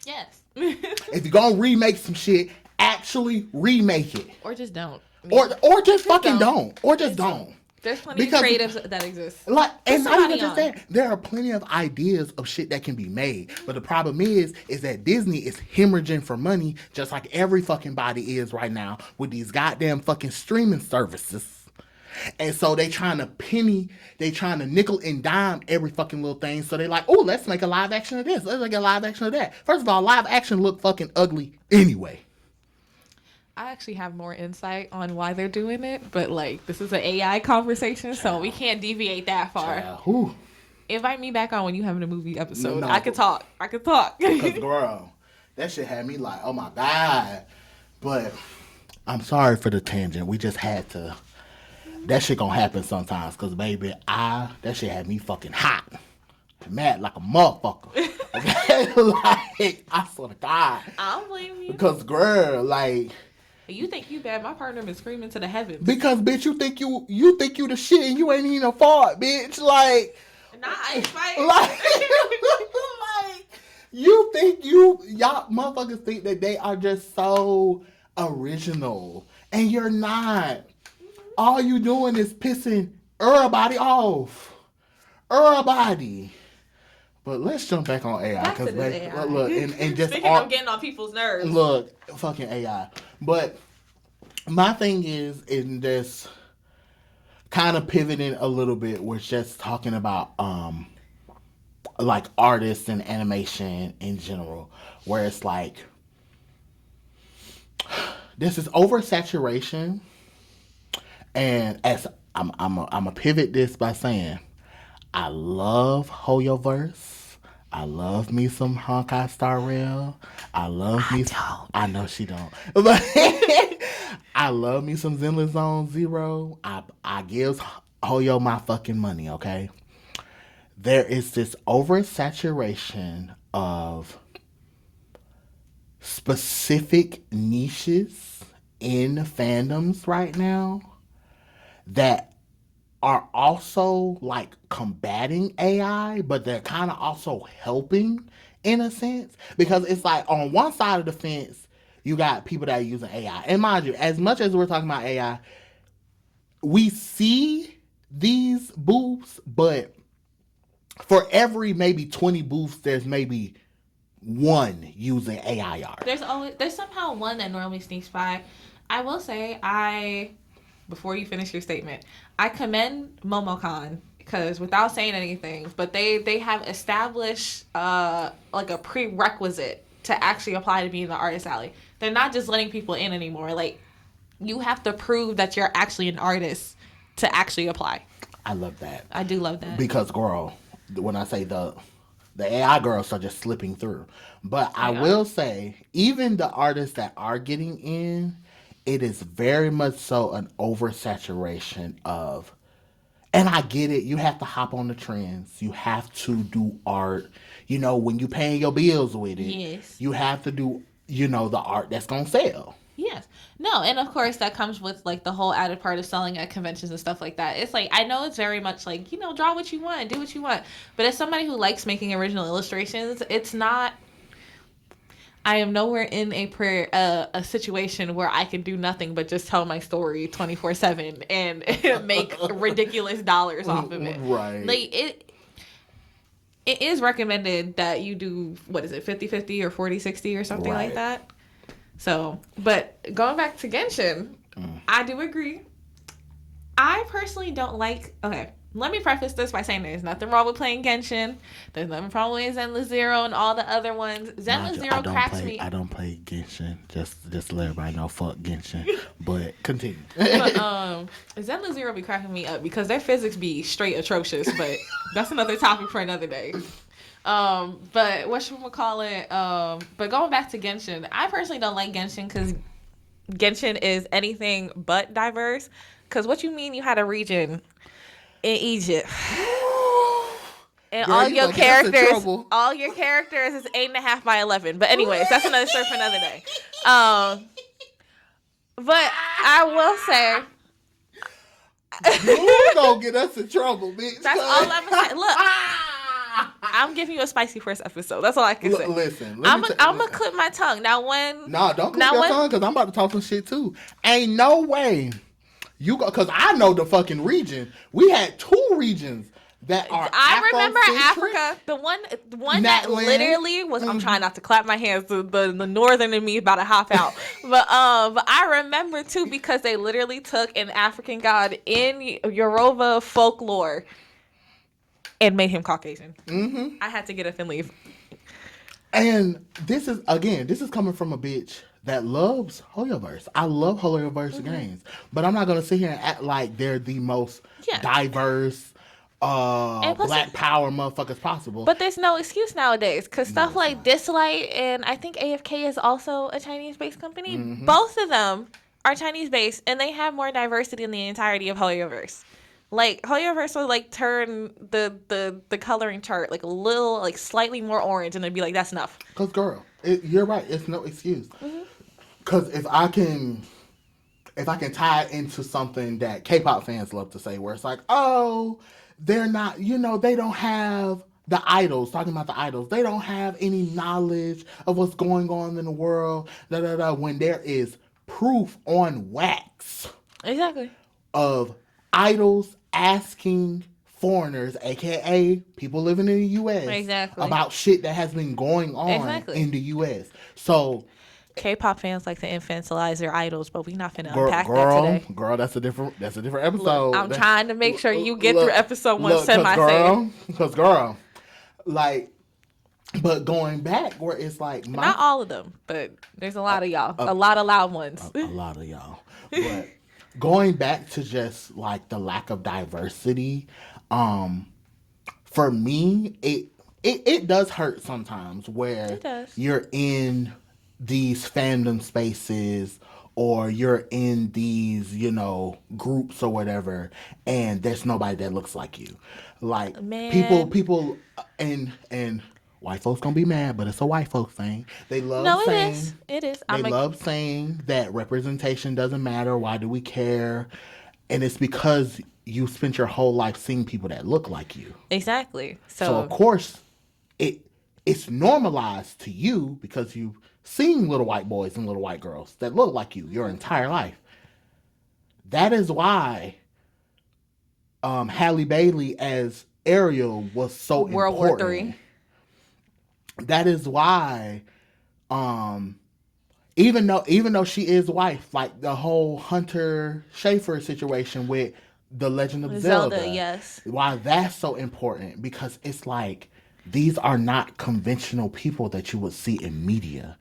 Yes. If you're gonna remake some shit, actually remake it. Or just don't. Or just fucking don't. Or just don't. There's plenty of creatives that exist. Like, and not even just that. There are plenty of ideas of shit that can be made. But the problem is that Disney is hemorrhaging for money just like every fucking body is right now with these goddamn fucking streaming services. And so they trying to nickel and dime every fucking little thing. So they like, oh, let's make a live action of this. Let's make a live action of that. First of all, live action look fucking ugly anyway. I actually have more insight on why they're doing it, but like this is an AI conversation, so we can't deviate that far. Invite me back on when you having a movie episode. No. I could talk. Because girl, that shit had me like, oh my God. But I'm sorry for the tangent. We just had to. That shit gonna happen sometimes, because baby, that shit had me fucking hot. Mad like a motherfucker. Okay? Like, I swear to God. I don't blame you. Because girl, like, you think you bad? My partner been screaming to the heavens. Because bitch, you think you the shit and you ain't even a fart, bitch. Like, nah, I ain't fighting. Like, you think y'all motherfuckers think that they are just so original, and you're not. All you doing is pissing everybody off. Everybody. But let's jump back on AI. Because look, and just speaking of getting on people's nerves. Look, fucking AI. But my thing is in this, kind of pivoting a little bit, we're just talking about like artists and animation in general, where it's like this is oversaturation, and as I'm a pivot this by saying I love Hoyoverse. I love me some Honkai Star Rail. I love me. I know she don't, but I love me some Zenless Zone Zero. I give Hoyo my fucking money. Okay, there is this oversaturation of specific niches in fandoms right now that are also like combating AI, but they're kind of also helping in a sense, because it's like on one side of the fence you got people that are using AI, and mind you, as much as we're talking about AI, we see these booths, but for every maybe 20 booths, there's maybe one using AI art. There's somehow one that normally sneaks by. I will say, before you finish your statement, I commend MomoCon because without saying anything, but they have established like a prerequisite to actually apply to be in the artist alley. They're not just letting people in anymore. Like, you have to prove that you're actually an artist to actually apply. I love that. I do love that. Because, girl, when I say the AI girls are just slipping through. But I will say, even the artists that are getting in, it is very much so an oversaturation of, and I get it, you have to hop on the trends. You have to do art. You know, when you paying your bills with it, yes, you have to do, you know, the art that's going to sell. Yes. No, and of course that comes with like the whole added part of selling at conventions and stuff like that. It's like, I know it's very much like, you know, draw what you want, do what you want. But as somebody who likes making original illustrations, it's not, I am nowhere in a situation where I can do nothing but just tell my story 24/7 and make ridiculous dollars off of it. Right. Like it is recommended that you do, what is it, 50/50 or 40/60 or something like that. So, but going back to Genshin, I do agree. I personally don't like, okay, let me preface this by saying there's nothing wrong with playing Genshin. There's nothing wrong with Zenless Zero and all the other ones. Zenless Zero cracks me. I don't play Genshin. Just to let everybody know, fuck Genshin. But continue. But Zenless Zero be cracking me up because their physics be straight atrocious, but that's another topic for another day. But whatchamacallit, but going back to Genshin, I personally don't like Genshin because Genshin is anything but diverse. Because what you mean you had a region in Egypt and girl, all your characters is 8.5 by 11. But anyways, that's another story for another day. But I will say, you gonna get us in trouble, bitch. That's all I'm saying. Look. I'm giving you a spicy first episode. That's all I can say. Listen, I'm gonna clip my tongue now. Don't clip your tongue because I'm about to talk some shit too. Ain't no way you go, because I know the fucking region. We had 2 regions that are. I remember Africa. The one that literally was. I'm trying not to clap my hands. The northern in me is about to hop out. But I remember too because they literally took an African god in Yoruba folklore and made him Caucasian. Mm-hmm. I had to get up and leave. And this is coming from a bitch that loves Hoyoverse. I love Hoyoverse games, but I'm not gonna sit here and act like they're the most diverse, black power motherfuckers possible. But there's no excuse nowadays because stuff like Dislight and I think AFK is also a Chinese-based company. Mm-hmm. Both of them are Chinese-based, and they have more diversity in the entirety of Hoyoverse. Like, Hoyoverse will, like, turn the coloring chart, like, a little, like, slightly more orange, and they'd be like, that's enough. Because, girl, you're right. It's no excuse. Because if I can tie it into something that K-pop fans love to say, where it's like, oh, they're not, they don't have the idols, talking about the idols. They don't have any knowledge of what's going on in the world, when there is proof on wax. Exactly. Of idols asking foreigners, aka people living in the U.S., exactly, about shit that has been going on in the U.S. So K-pop fans like to infantilize their idols, but we're not finna unpack that today. Girl, that's a different episode. Look, I'm trying to make sure you get through episode 1 semi-safe. Because girl, like, but going back where it's like not all of them, but there's a lot of y'all, a lot of loud ones, a lot of y'all. But going back to just like the lack of diversity, for me, it does hurt sometimes where you're in these fandom spaces or you're in these, groups or whatever, and there's nobody that looks like you. Like, people, and white folks gonna be mad, but it's a white folks thing. They love saying it is. They love saying that representation doesn't matter. Why do we care? And it's because you spent your whole life seeing people that look like you. Exactly. So of course, it's normalized to you because you've seen little white boys and little white girls that look like you your entire life. That is why Halle Bailey as Ariel was so World important. War III. That is why, even though she is white, like the whole Hunter Schafer situation with The Legend of Zelda, yes. Why that's so important, because it's like these are not conventional people that you would see in media,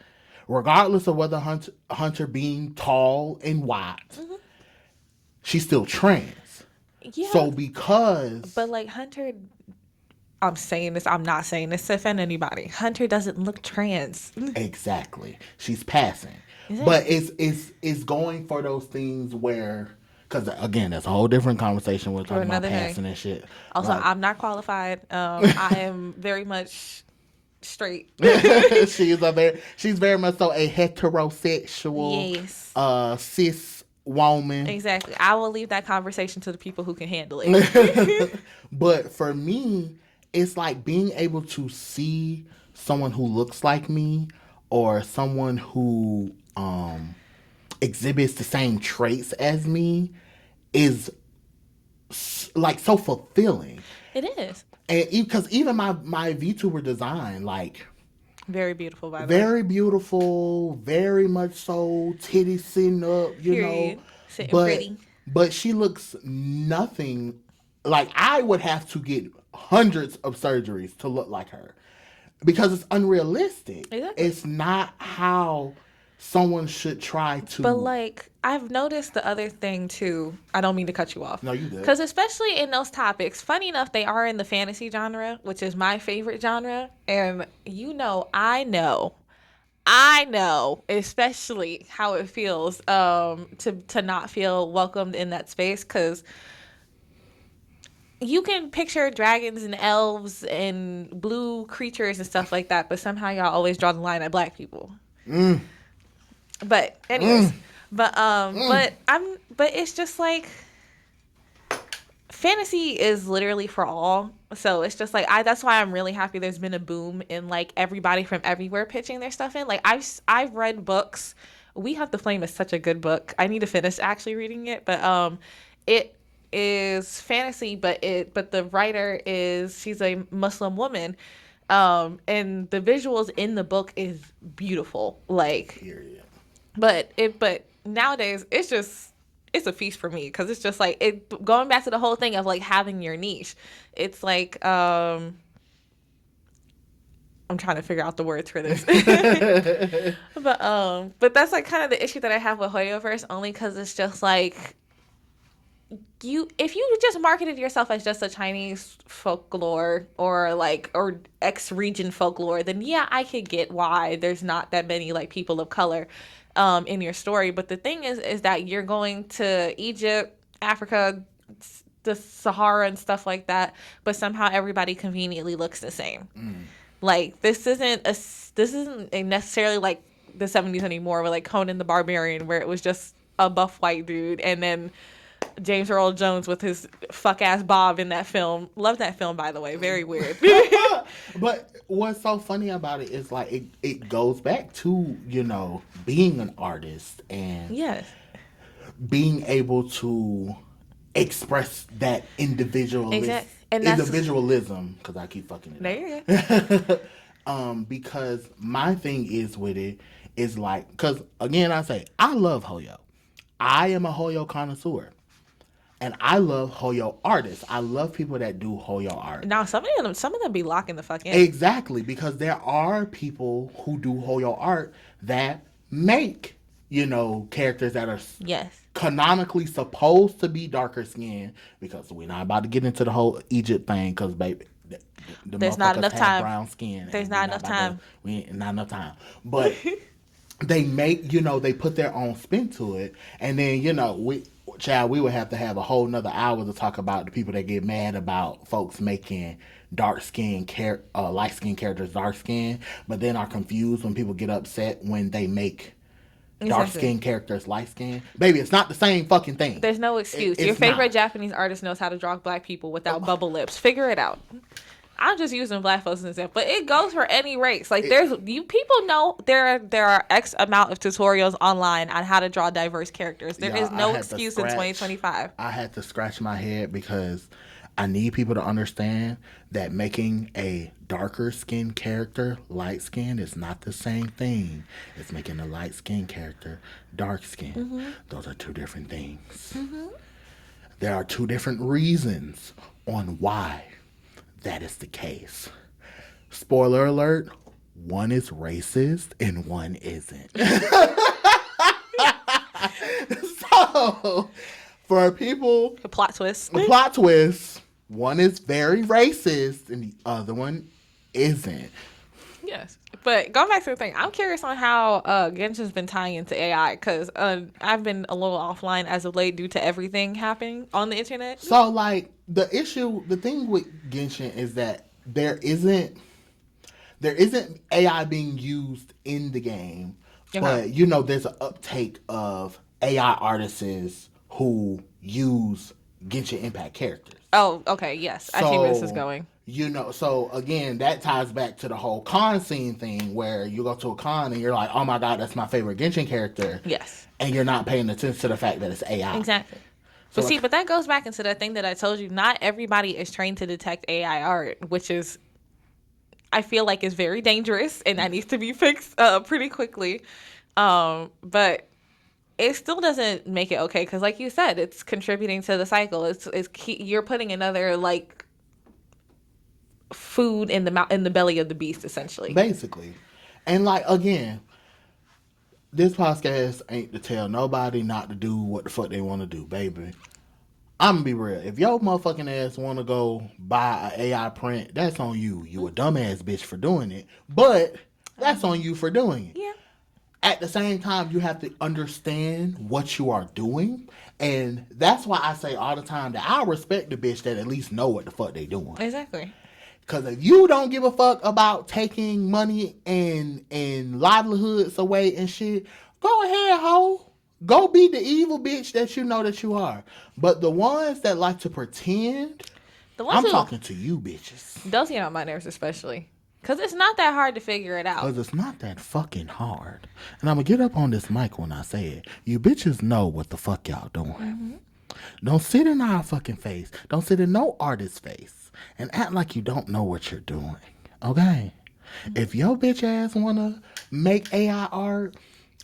regardless of whether Hunter being tall and white, she's still trans. Yeah. So but like Hunter, I'm saying this, I'm not saying this to offend anybody. Hunter doesn't look trans. Exactly. She's passing. But it's going for those things where, because again, that's a whole different conversation. We're talking about passing and shit. Also, like, I'm not qualified. I am very much straight. she's very much so a heterosexual, cis woman. Exactly. I will leave that conversation to the people who can handle it. But for me, it's like being able to see someone who looks like me or someone who exhibits the same traits as me is like so fulfilling. It is. And because even my VTuber design, like, very beautiful, by the way. Very beautiful, very much so, titties sitting up, sitting pretty. But she looks nothing like I would have to get hundreds of surgeries to look like her because it's unrealistic. Exactly. It's not how someone should try to. But like, I've noticed the other thing too. I don't mean to cut you off. No, you did. Because especially in those topics, funny enough, they are in the fantasy genre, which is my favorite genre. And I know, especially how it feels to not feel welcomed in that space, because you can picture dragons and elves and blue creatures and stuff like that, but somehow y'all always draw the line at black people. But anyways, but it's just like fantasy is literally for all. So it's just like that's why I'm really happy there's been a boom in like everybody from everywhere pitching their stuff in. Like I've read books. We Have the Flame is such a good book. I need to finish actually reading it, but it is fantasy, but the writer she's a Muslim woman, and the visuals in the book is beautiful. Like, period. But nowadays it's a feast for me, because it's just like going back to the whole thing of like having your niche. It's like I'm trying to figure out the words for this. But that's like kind of the issue that I have with Hoyoverse, only because it's just like, if you just marketed yourself as just a Chinese folklore or X region folklore, then yeah, I could get why there's not that many like people of color in your story. But the thing is that you're going to Egypt, Africa, the Sahara and stuff like that, but somehow everybody conveniently looks the same. Like, this isn't necessarily like the 70s anymore, with like Conan the Barbarian, where it was just a buff white dude, and then James Earl Jones with his fuck ass bob in that film. Love that film, by the way. Very weird. But what's so funny about it is like it goes back to, being an artist and being able to express that individualism, because I keep fucking it up. There you go. Because my thing is with it is like, because again, I say, I love Hoyo. I am a Hoyo connoisseur. And I love Hoyo artists. I love people that do Hoyo art. Now, some of them be locking the fuck in. Exactly, because there are people who do Hoyo art that make, characters that are canonically supposed to be darker skinned, because we're not about to get into the whole Egypt thing, because, baby, there's not enough time. Brown skin. There's not enough time. Not enough time. But they make, they put their own spin to it. And then, we would have to have a whole nother hour to talk about the people that get mad about folks making light skinned characters dark skinned, but then are confused when people get upset when they make dark skinned characters light skinned. Baby, it's not the same fucking thing. There's no excuse. Your favorite Japanese artist knows how to draw black people without bubble lips. Figure it out. I'm just using black folks as an example, but it goes for any race. Like, people know there are X amount of tutorials online on how to draw diverse characters. There is no excuse in 2025. I had to scratch my head because I need people to understand that making a darker skinned character light skinned is not the same thing as making a light skinned character dark skinned. Mm-hmm. Those are two different things. Mm-hmm. There are two different reasons on why that is the case. Spoiler alert, one is racist and one isn't. So, for people... The plot twist, one is very racist and the other one isn't. Yes. But going back to the thing, I'm curious on how Genshin's been tying into AI, because I've been a little offline as of late due to everything happening on the internet. So, like, the thing with Genshin is that there isn't AI being used in the game, but, there's an uptake of AI artists who use Genshin Impact characters. Oh, okay, yes. I see where this is going. So again, that ties back to the whole con scene thing where you go to a con and you're like, oh my God, that's my favorite Genshin character. Yes. And you're not paying attention to the fact that it's AI. Exactly. But that goes back into the thing that I told you. Not everybody is trained to detect AI art, which is, I feel like, is very dangerous and that needs to be fixed pretty quickly. But it still doesn't make it okay because, like you said, it's contributing to the cycle. You're putting another, like, food in the belly of the beast, essentially. Basically. And, like, again, this podcast ain't to tell nobody not to do what the fuck they want to do, baby. I'm gonna be real. If your motherfucking ass want to go buy an AI print, that's on you. You a dumbass bitch for doing it. But that's on you for doing it. Yeah. At the same time, you have to understand what you are doing. And that's why I say all the time that I respect the bitch that at least know what the fuck they doing. Exactly. Because if you don't give a fuck about taking money and livelihoods away and shit, go ahead, ho. Go be the evil bitch that you know that you are. But the ones that like to pretend, I'm talking to you bitches. Those get on my nerves especially. Because it's not that hard to figure it out. Because it's not that fucking hard. And I'm going to get up on this mic when I say it. You bitches know what the fuck y'all doing. Mm-hmm. Don't sit in our fucking face. Don't sit in no artist's face. And act like you don't know what you're doing. Okay? Mm-hmm. If your bitch ass want to make AI art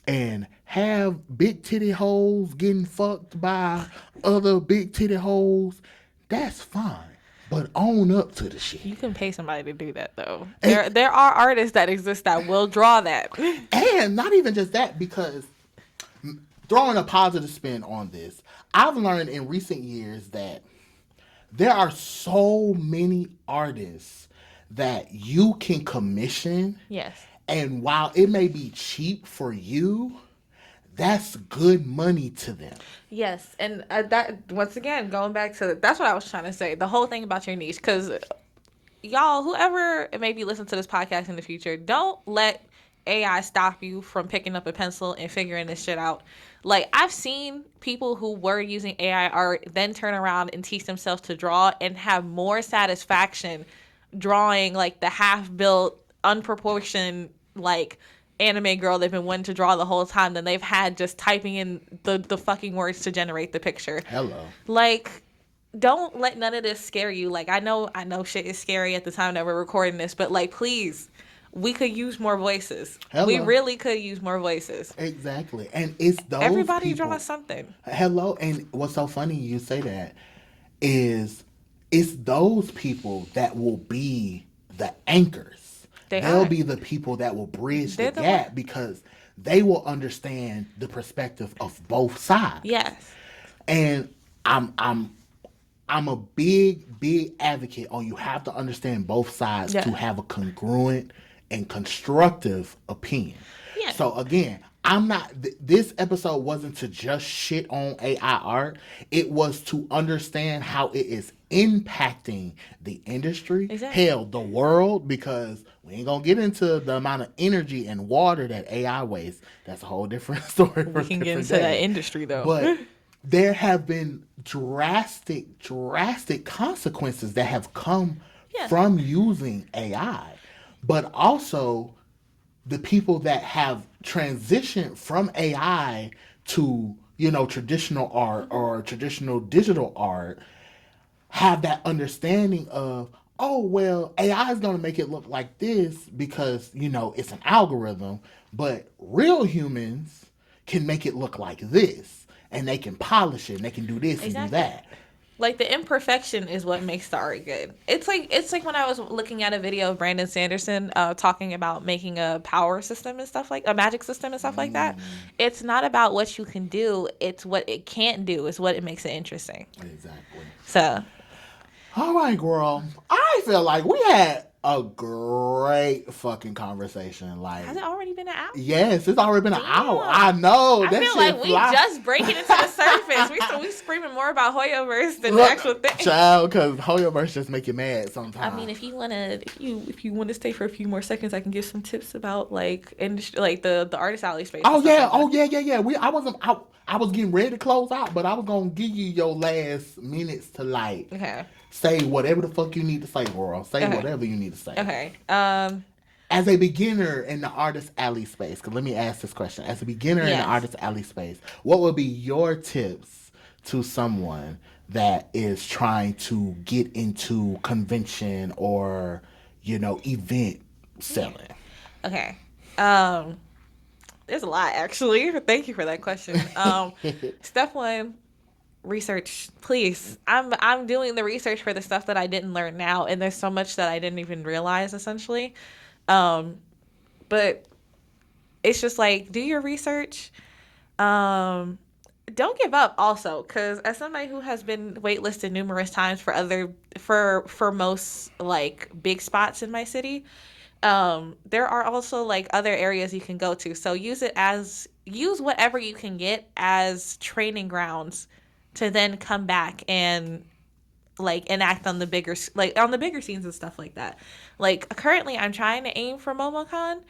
and have big titty hoes getting fucked by other big titty hoes, that's fine. But own up to the shit. You can pay somebody to do that, though. There are artists that exist that will draw that. And not even just that, because throwing a positive spin on this, I've learned in recent years that there are so many artists that you can commission. Yes. And while it may be cheap for you, that's good money to them. Yes, and that, once again, going back to, that's what I was trying to say, the whole thing about your niche, because y'all, whoever maybe listen to this podcast in the future, don't let AI stop you from picking up a pencil and figuring this shit out. Like, I've seen people who were using AI art then turn around and teach themselves to draw and have more satisfaction drawing, like, the half-built, unproportioned, like, anime girl they've been wanting to draw the whole time than they've had just typing in the fucking words to generate the picture. Hello. Like, don't let none of this scare you. Like, I know shit is scary at the time that we're recording this, but, like, please, we could use more voices. Hello. We really could use more voices. Exactly. And it's those everybody people. drawing something. Hello. And what's so funny you say that is it's those people that will be the anchors. They'll be the people that will bridge the gap because they will understand the perspective of both sides. Yes. And I'm a big advocate on you have to understand both sides to have a congruent and constructive opinion. Yeah. So again, I'm not. This episode wasn't to just shit on AI art. It was to understand how it is impacting the industry, hell, the world. Because we ain't gonna get into the amount of energy and water that AI wastes. That's a whole different story. We can get into that industry though. But there have been drastic consequences that have come from using AI, but also the people that have transitioned from AI to, traditional art or traditional digital art have that understanding of, oh, well, AI is going to make it look like this because, it's an algorithm, but real humans can make it look like this and they can polish it and they can do this and do that. Like the imperfection is what makes the art good. It's like when I was looking at a video of Brandon Sanderson talking about making a power system and stuff like a magic system and stuff like that. It's not about what you can do; it's what it can't do. Is what it makes it interesting. Exactly. So, all right, girl. I feel like we had a great fucking conversation. Like, has it already been an hour? Yes, it's already been an hour. I know. I feel like we just breaking into the surface. We screaming more about Hoyoverse than the actual thing. Child, because Hoyoverse just make you mad sometimes. I mean, if you wanna stay for a few more seconds, I can give some tips about like industry, like the Artist Alley space. Oh yeah, I was getting ready to close out, but I was gonna give you your last minutes to say whatever the fuck you need to say, girl. Say whatever you need to say. Okay. As a beginner in the Artist Alley space, because let me ask this question. As a beginner in the Artist Alley space, what would be your tips to someone that is trying to get into convention or, event selling? Okay. There's a lot, actually. Thank you for that question. Step one, research, please. I'm doing the research for the stuff that I didn't learn now, and there's so much that I didn't even realize, essentially. But it's just like, do your research. Don't give up also, because as somebody who has been waitlisted numerous times for most like big spots in my city, there are also like other areas you can go to. So use whatever you can get as training grounds to then come back and like enact on the bigger scenes and stuff like that. Like currently I'm trying to aim for MomoCon,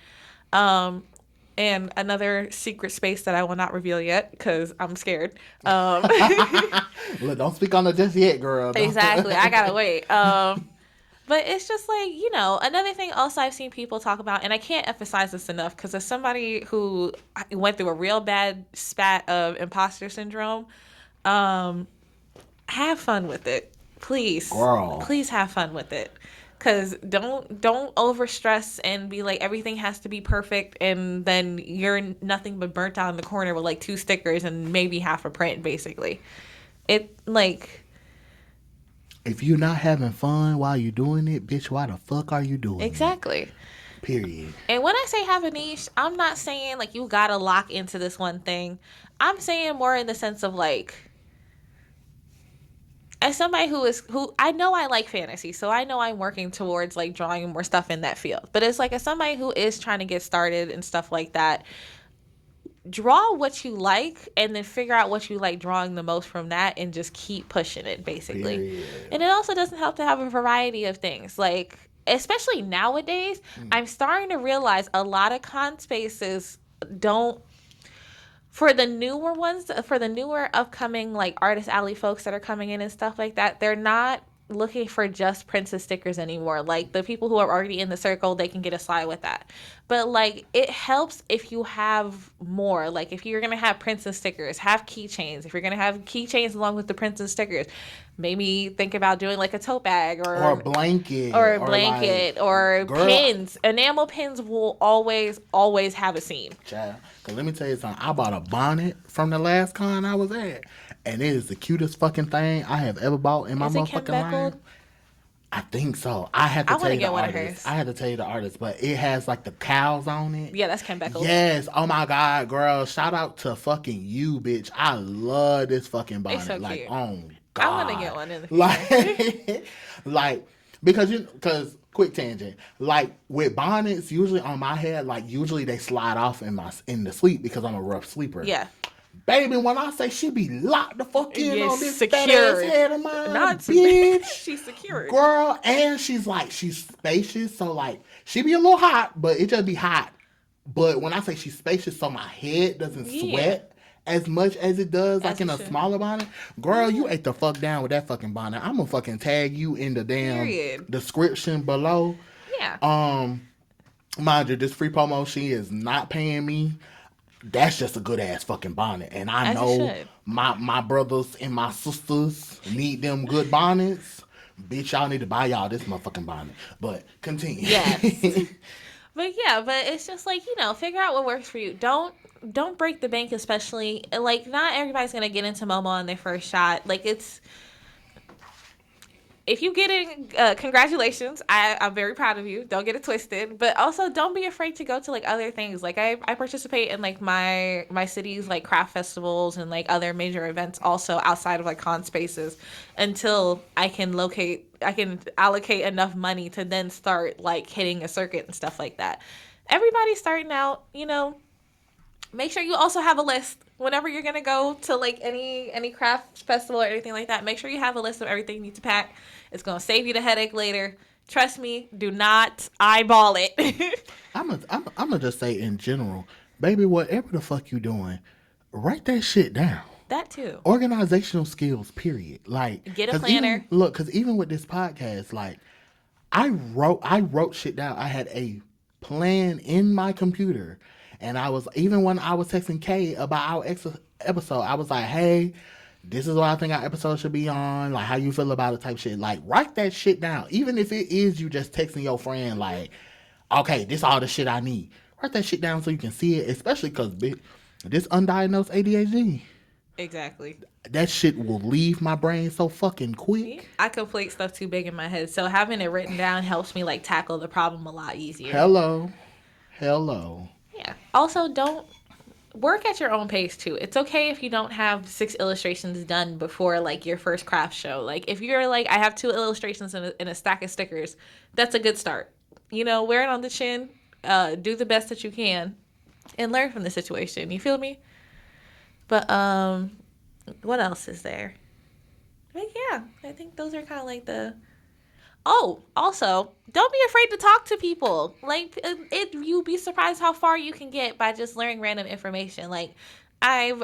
and another secret space that I will not reveal yet because I'm scared. Look, don't speak on it just yet, girl. Exactly, I gotta wait. But it's just like, another thing also I've seen people talk about, and I can't emphasize this enough because as somebody who went through a real bad spat of imposter syndrome, have fun with it. Please. Girl. Please have fun with it. Because don't overstress and be like, everything has to be perfect, and then you're nothing but burnt out in the corner with like 2 stickers and maybe half a print, basically. If you're not having fun while you're doing it, bitch, why the fuck are you doing exactly. it? Period. And when I say have a niche, I'm not saying like you gotta lock into this one thing. I'm saying more in the sense of like, as somebody who I know I like fantasy, so I know I'm working towards like drawing more stuff in that field. But it's like, as somebody who is trying to get started and stuff like that, draw what you like and then figure out what you like drawing the most from that and just keep pushing it, basically. Period. And it also doesn't help to have a variety of things. Like, especially nowadays, I'm starting to realize a lot of con spaces don't, for the newer upcoming like Artist Alley folks that are coming in and stuff like that, they're not looking for just princess stickers anymore. Like, the people who are already in the circle, they can get a slide with that. But, like, it helps if you have more. Like, if you're going to have princess stickers, have keychains. If you're going to have keychains along with the princess stickers, maybe think about doing, like, a tote bag or a blanket. Or a blanket. Like, or pins. Enamel pins will always have a seam. Child. Because let me tell you something. I bought a bonnet from the last con I was at. And it is the cutest fucking thing I have ever bought in my motherfucking life. I think so. I had to tell you the artist. I had to tell you the artist, but it has like the cows on it. Yeah, that's Kim Beckles. Yes. Oh my God, girl. Shout out to fucking you, bitch. I love this fucking bonnet. It's so like, cute. oh God. I want to get one in the future. Like, because quick tangent. Like with bonnets, usually on my head, like usually they slide off in the sleep because I'm a rough sleeper. Yeah. Baby, when I say she be locked the fuck in on this fat ass head of mine, not bitch. She's secure. Girl, and she's spacious, so like, she be a little hot, but it just be hot. But when I say she's spacious, so my head doesn't sweat as much as it does, like in a smaller bonnet. Girl, you ate the fuck down with that fucking bonnet. I'm gonna fucking tag you in the damn description below. Yeah. Mind you, this free promo, she is not paying me. That's just a good ass fucking bonnet. And I know my brothers and my sisters need them good bonnets. Bitch, y'all need to buy y'all this motherfucking bonnet. But continue. Yes. But it's just like, figure out what works for you. Don't break the bank, especially. Like, not everybody's going to get into Momo on their first shot. Like, if you get in, congratulations. I'm very proud of you. Don't get it twisted. But also, don't be afraid to go to, like, other things. Like, I participate in, like, my city's, like, craft festivals and, like, other major events also outside of, like, con spaces until I can allocate enough money to then start, like, hitting a circuit and stuff like that. Everybody's starting out, Make sure you also have a list whenever you're going to go to, like, any craft festival or anything like that. Make sure you have a list of everything you need to pack. It's going to save you the headache later. Trust me, do not eyeball it. I'm gonna just say in general, baby, whatever the fuck you doing, write that shit down. That too. Organizational skills, period. Like, get a planner. Because even with this podcast, like, I wrote shit down. I had a plan in my computer. And even when I was texting Kay about our episode, I was like, hey, this is what I think our episode should be on. Like, how you feel about it type shit. Like, write that shit down. Even if it is you just texting your friend, like, okay, this all the shit I need. Write that shit down so you can see it, especially because this undiagnosed ADHD. Exactly. That shit will leave my brain so fucking quick. I complete stuff too big in my head. So having it written down helps me, like, tackle the problem a lot easier. Hello. Yeah. Also, don't work at your own pace too. It's okay if you don't have 6 illustrations done before, like, your first craft show. Like, if you're like, I have 2 illustrations in a stack of stickers, that's a good start. Wear it on the chin, do the best that you can, and learn from the situation. You feel me? But what else is there? But yeah, I think those are kind of like the. Oh, also, don't be afraid to talk to people. Like, you'd be surprised how far you can get by just learning random information. Like, I've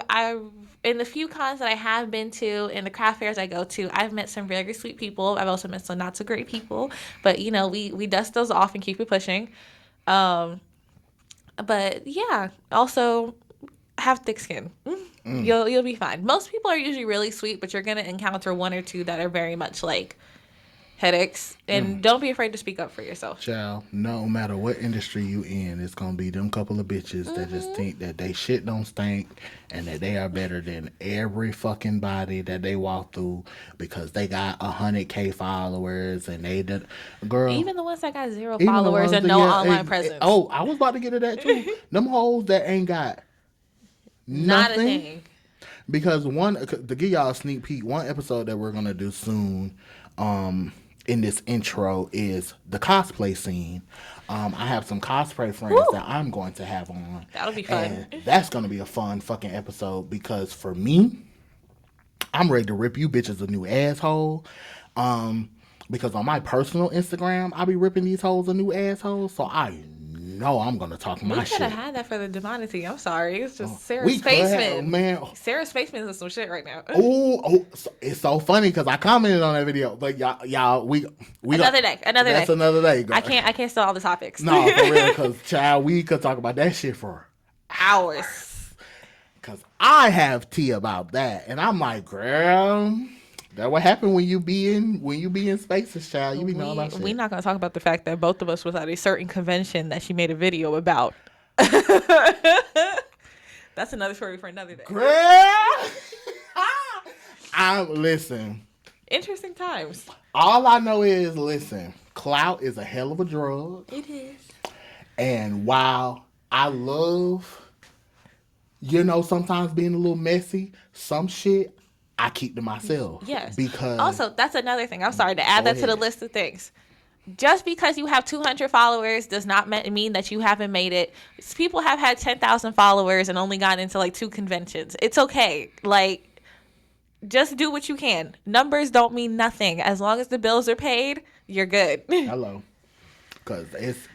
in the few cons that I have been to and the craft fairs I go to, I've met some very sweet people. I've also met some not so great people. But we dust those off and keep it pushing. But yeah, also have thick skin. You'll be fine. Most people are usually really sweet, but you're gonna encounter 1 or 2 that are very much like headaches, and don't be afraid to speak up for yourself. Child, no matter what industry you in, it's gonna be them couple of bitches that just think that they shit don't stink and that they are better than every fucking body that they walk through because they got 100K followers and they did. Girl, even the ones that got 0 followers and no online presence. Oh, I was about to get to that too. Them hoes that ain't got nothing. Not a thing. Because to give y'all a sneak peek, one episode that we're gonna do soon, in this intro is the cosplay scene. I have some cosplay friends that I'm going to have on. That'll be fun. And that's going to be a fun fucking episode because for me, I'm ready to rip you bitches a new asshole. Because on my personal Instagram, I be ripping these hoes a new asshole. So I know I'm gonna talk my shit. We could have had that for the demonetity. I'm sorry. It's just Sarah Spaceman. Man, Sarah Spaceman is some shit right now. It's so funny because I commented on that video. But y'all, we another day. That's another day. Girl. I can't steal all the topics. No, for real, because child, we could talk about that shit for hours. Because I have tea about that, and I'm like, girl. That what happened when you be in spaces, child. You be knowing about shit. We're not gonna talk about the fact that both of us was at a certain convention that she made a video about. That's another story for another day. Girl, listen. Interesting times. All I know is, listen, clout is a hell of a drug. It is. And while I love, sometimes being a little messy, some shit I keep to myself. Yes. Because also, that's another thing. I'm sorry to add that to the list of things. Just because you have 200 followers does not mean that you haven't made it. People have had 10,000 followers and only gotten into like 2 conventions. It's okay. Like, just do what you can. Numbers don't mean nothing. As long as the bills are paid, you're good. Hello. Because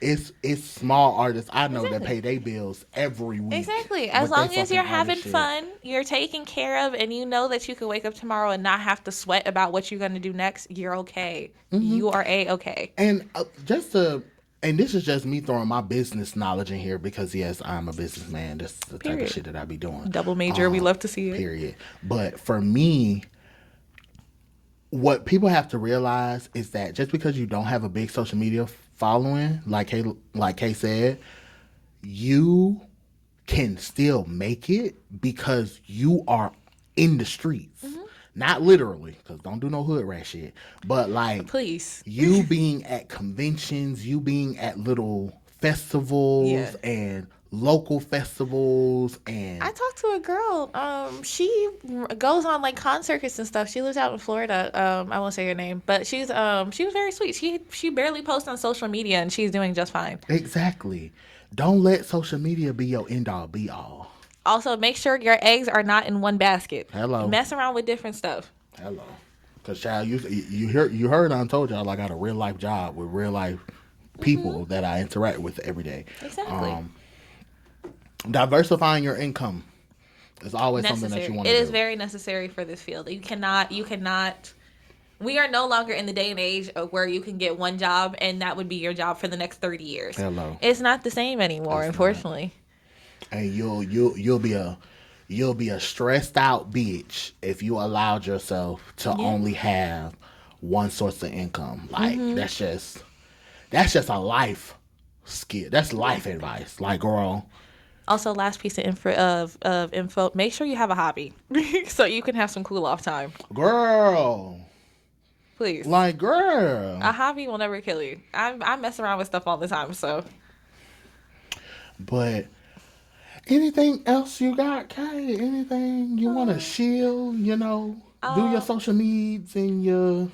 it's small artists I know that pay their bills every week. Exactly. As long as you're having fun, you're taken care of, and you know that you can wake up tomorrow and not have to sweat about what you're going to do next, you're okay. Mm-hmm. You are A-okay. And and this is just me throwing my business knowledge in here because, yes, I'm a businessman. That's the type of shit that I be doing. Double major. We love to see it. Period. But for me, what people have to realize is that just because you don't have a big social media following, like Kay said, you can still make it because you are in the streets. Mm-hmm. Not literally, because don't do no hood rat shit. But like, please, you being at conventions, you being at little festivals and local festivals. And I talked to a girl. She goes on like concerts and stuff. She lives out in Florida. I won't say her name, but she was very sweet. She barely posts on social media, and she's doing just fine. Exactly. Don't let social media be your end all be all. Also, make sure your eggs are not in one basket. Hello. Mess around with different stuff. Hello. Because, child, you heard I told y'all I got a real life job with real life people that I interact with every day. Exactly. Diversifying your income is always something that you want to do. It is very necessary for this field. You cannot. We are no longer in the day and age of where you can get one job and that would be your job for the next 30 years. Hello. It's not the same anymore, unfortunately. Not. And you'll be a stressed out bitch if you allowed yourself to only have one source of income. Like that's just a life skill. That's life advice. Like, girl. Also, last piece of info: make sure you have a hobby so you can have some cool off time. Girl. Please. Like, girl. A hobby will never kill you. I mess around with stuff all the time, so. But. Anything else you got, Kay? Anything you want to shield, do your social needs and your...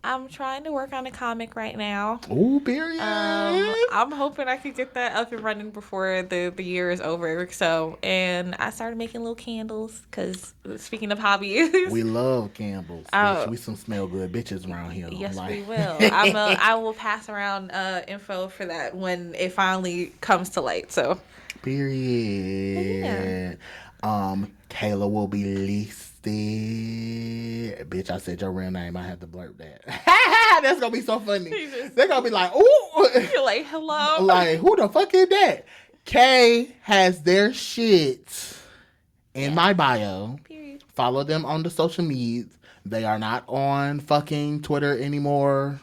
I'm trying to work on a comic right now. Oh, period. I'm hoping I can get that up and running before the year is over. So, and I started making little candles because speaking of hobbies... We love candles. We some smell good bitches around here. Yes, we will. I will pass around info for that when it finally comes to light, so... Period. Yeah. Kayla will be listed. Bitch, I said your real name. I had to blurb that. That's gonna be so funny. They're gonna be like, ooh. You're like, hello. Like, who the fuck is that? Kay has their shit in my bio. Period. Follow them on the social medias. They are not on fucking Twitter anymore.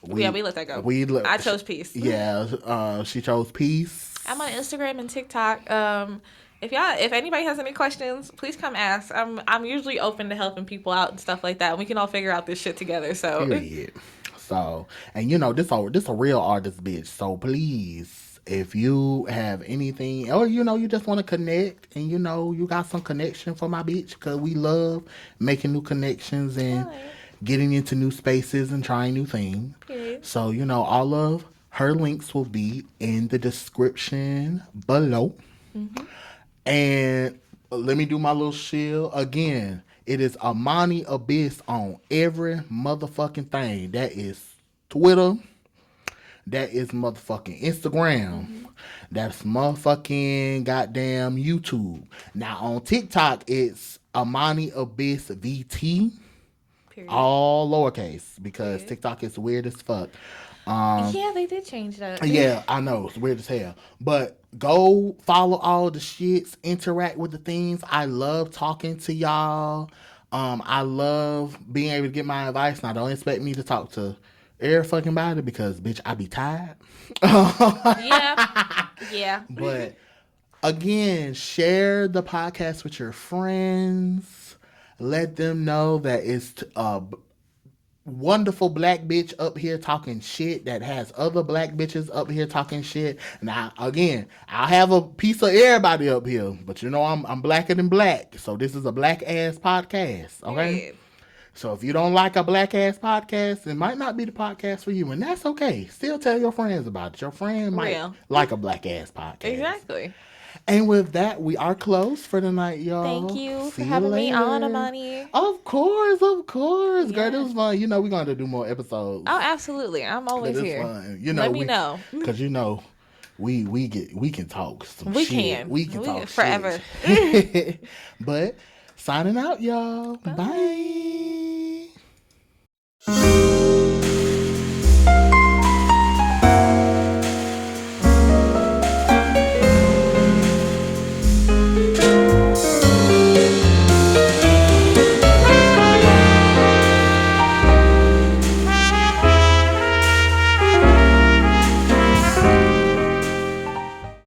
We let that go. I chose peace. Yeah, she chose peace. I'm on Instagram and TikTok. If anybody has any questions, please come ask. I'm usually open to helping people out and stuff like that. We can all figure out this shit together. So, period. So, and this a real artist, bitch. So please, if you have anything, or you just want to connect, and you got some connection for my bitch, because we love making new connections and getting into new spaces and trying new things. Period. So all of her links will be in the description below. Mm-hmm. And let me do my little shield again. It is Amani Abyss on every motherfucking thing. That is Twitter. that is motherfucking Instagram. That's motherfucking goddamn YouTube. Now on TikTok, it's Amani Abyss VT. Period. All lowercase because TikTok is weird as fuck. Yeah, they did change that. Yeah, I know. It's weird as hell. But go follow all the shits, interact with the things. I love talking to y'all. I love being able to get my advice. Now, don't expect me to talk to every fucking body because, bitch, I be tired. Yeah. Yeah. But, again, share the podcast with your friends. Let them know that it's wonderful black bitch up here talking shit that has other black bitches up here talking shit. Now, again, I'll have a piece of everybody up here, but you know I'm blacker than black, so this is a black ass podcast, okay? Right. So if you don't like a black ass podcast, it might not be the podcast for you, and that's okay. Still tell your friends about it. Your friend might like a black ass podcast. Exactly. And with that, we are closed for the night, y'all. Thank you for having me on, Amani. Of course. Yeah. Girl, it was fun. You know, we're going to do more episodes. Oh, absolutely. I'm always here. Fun. You know, let me know. Because, you know, we can talk some we shit. We talk forever. But signing out, y'all. Bye. Bye.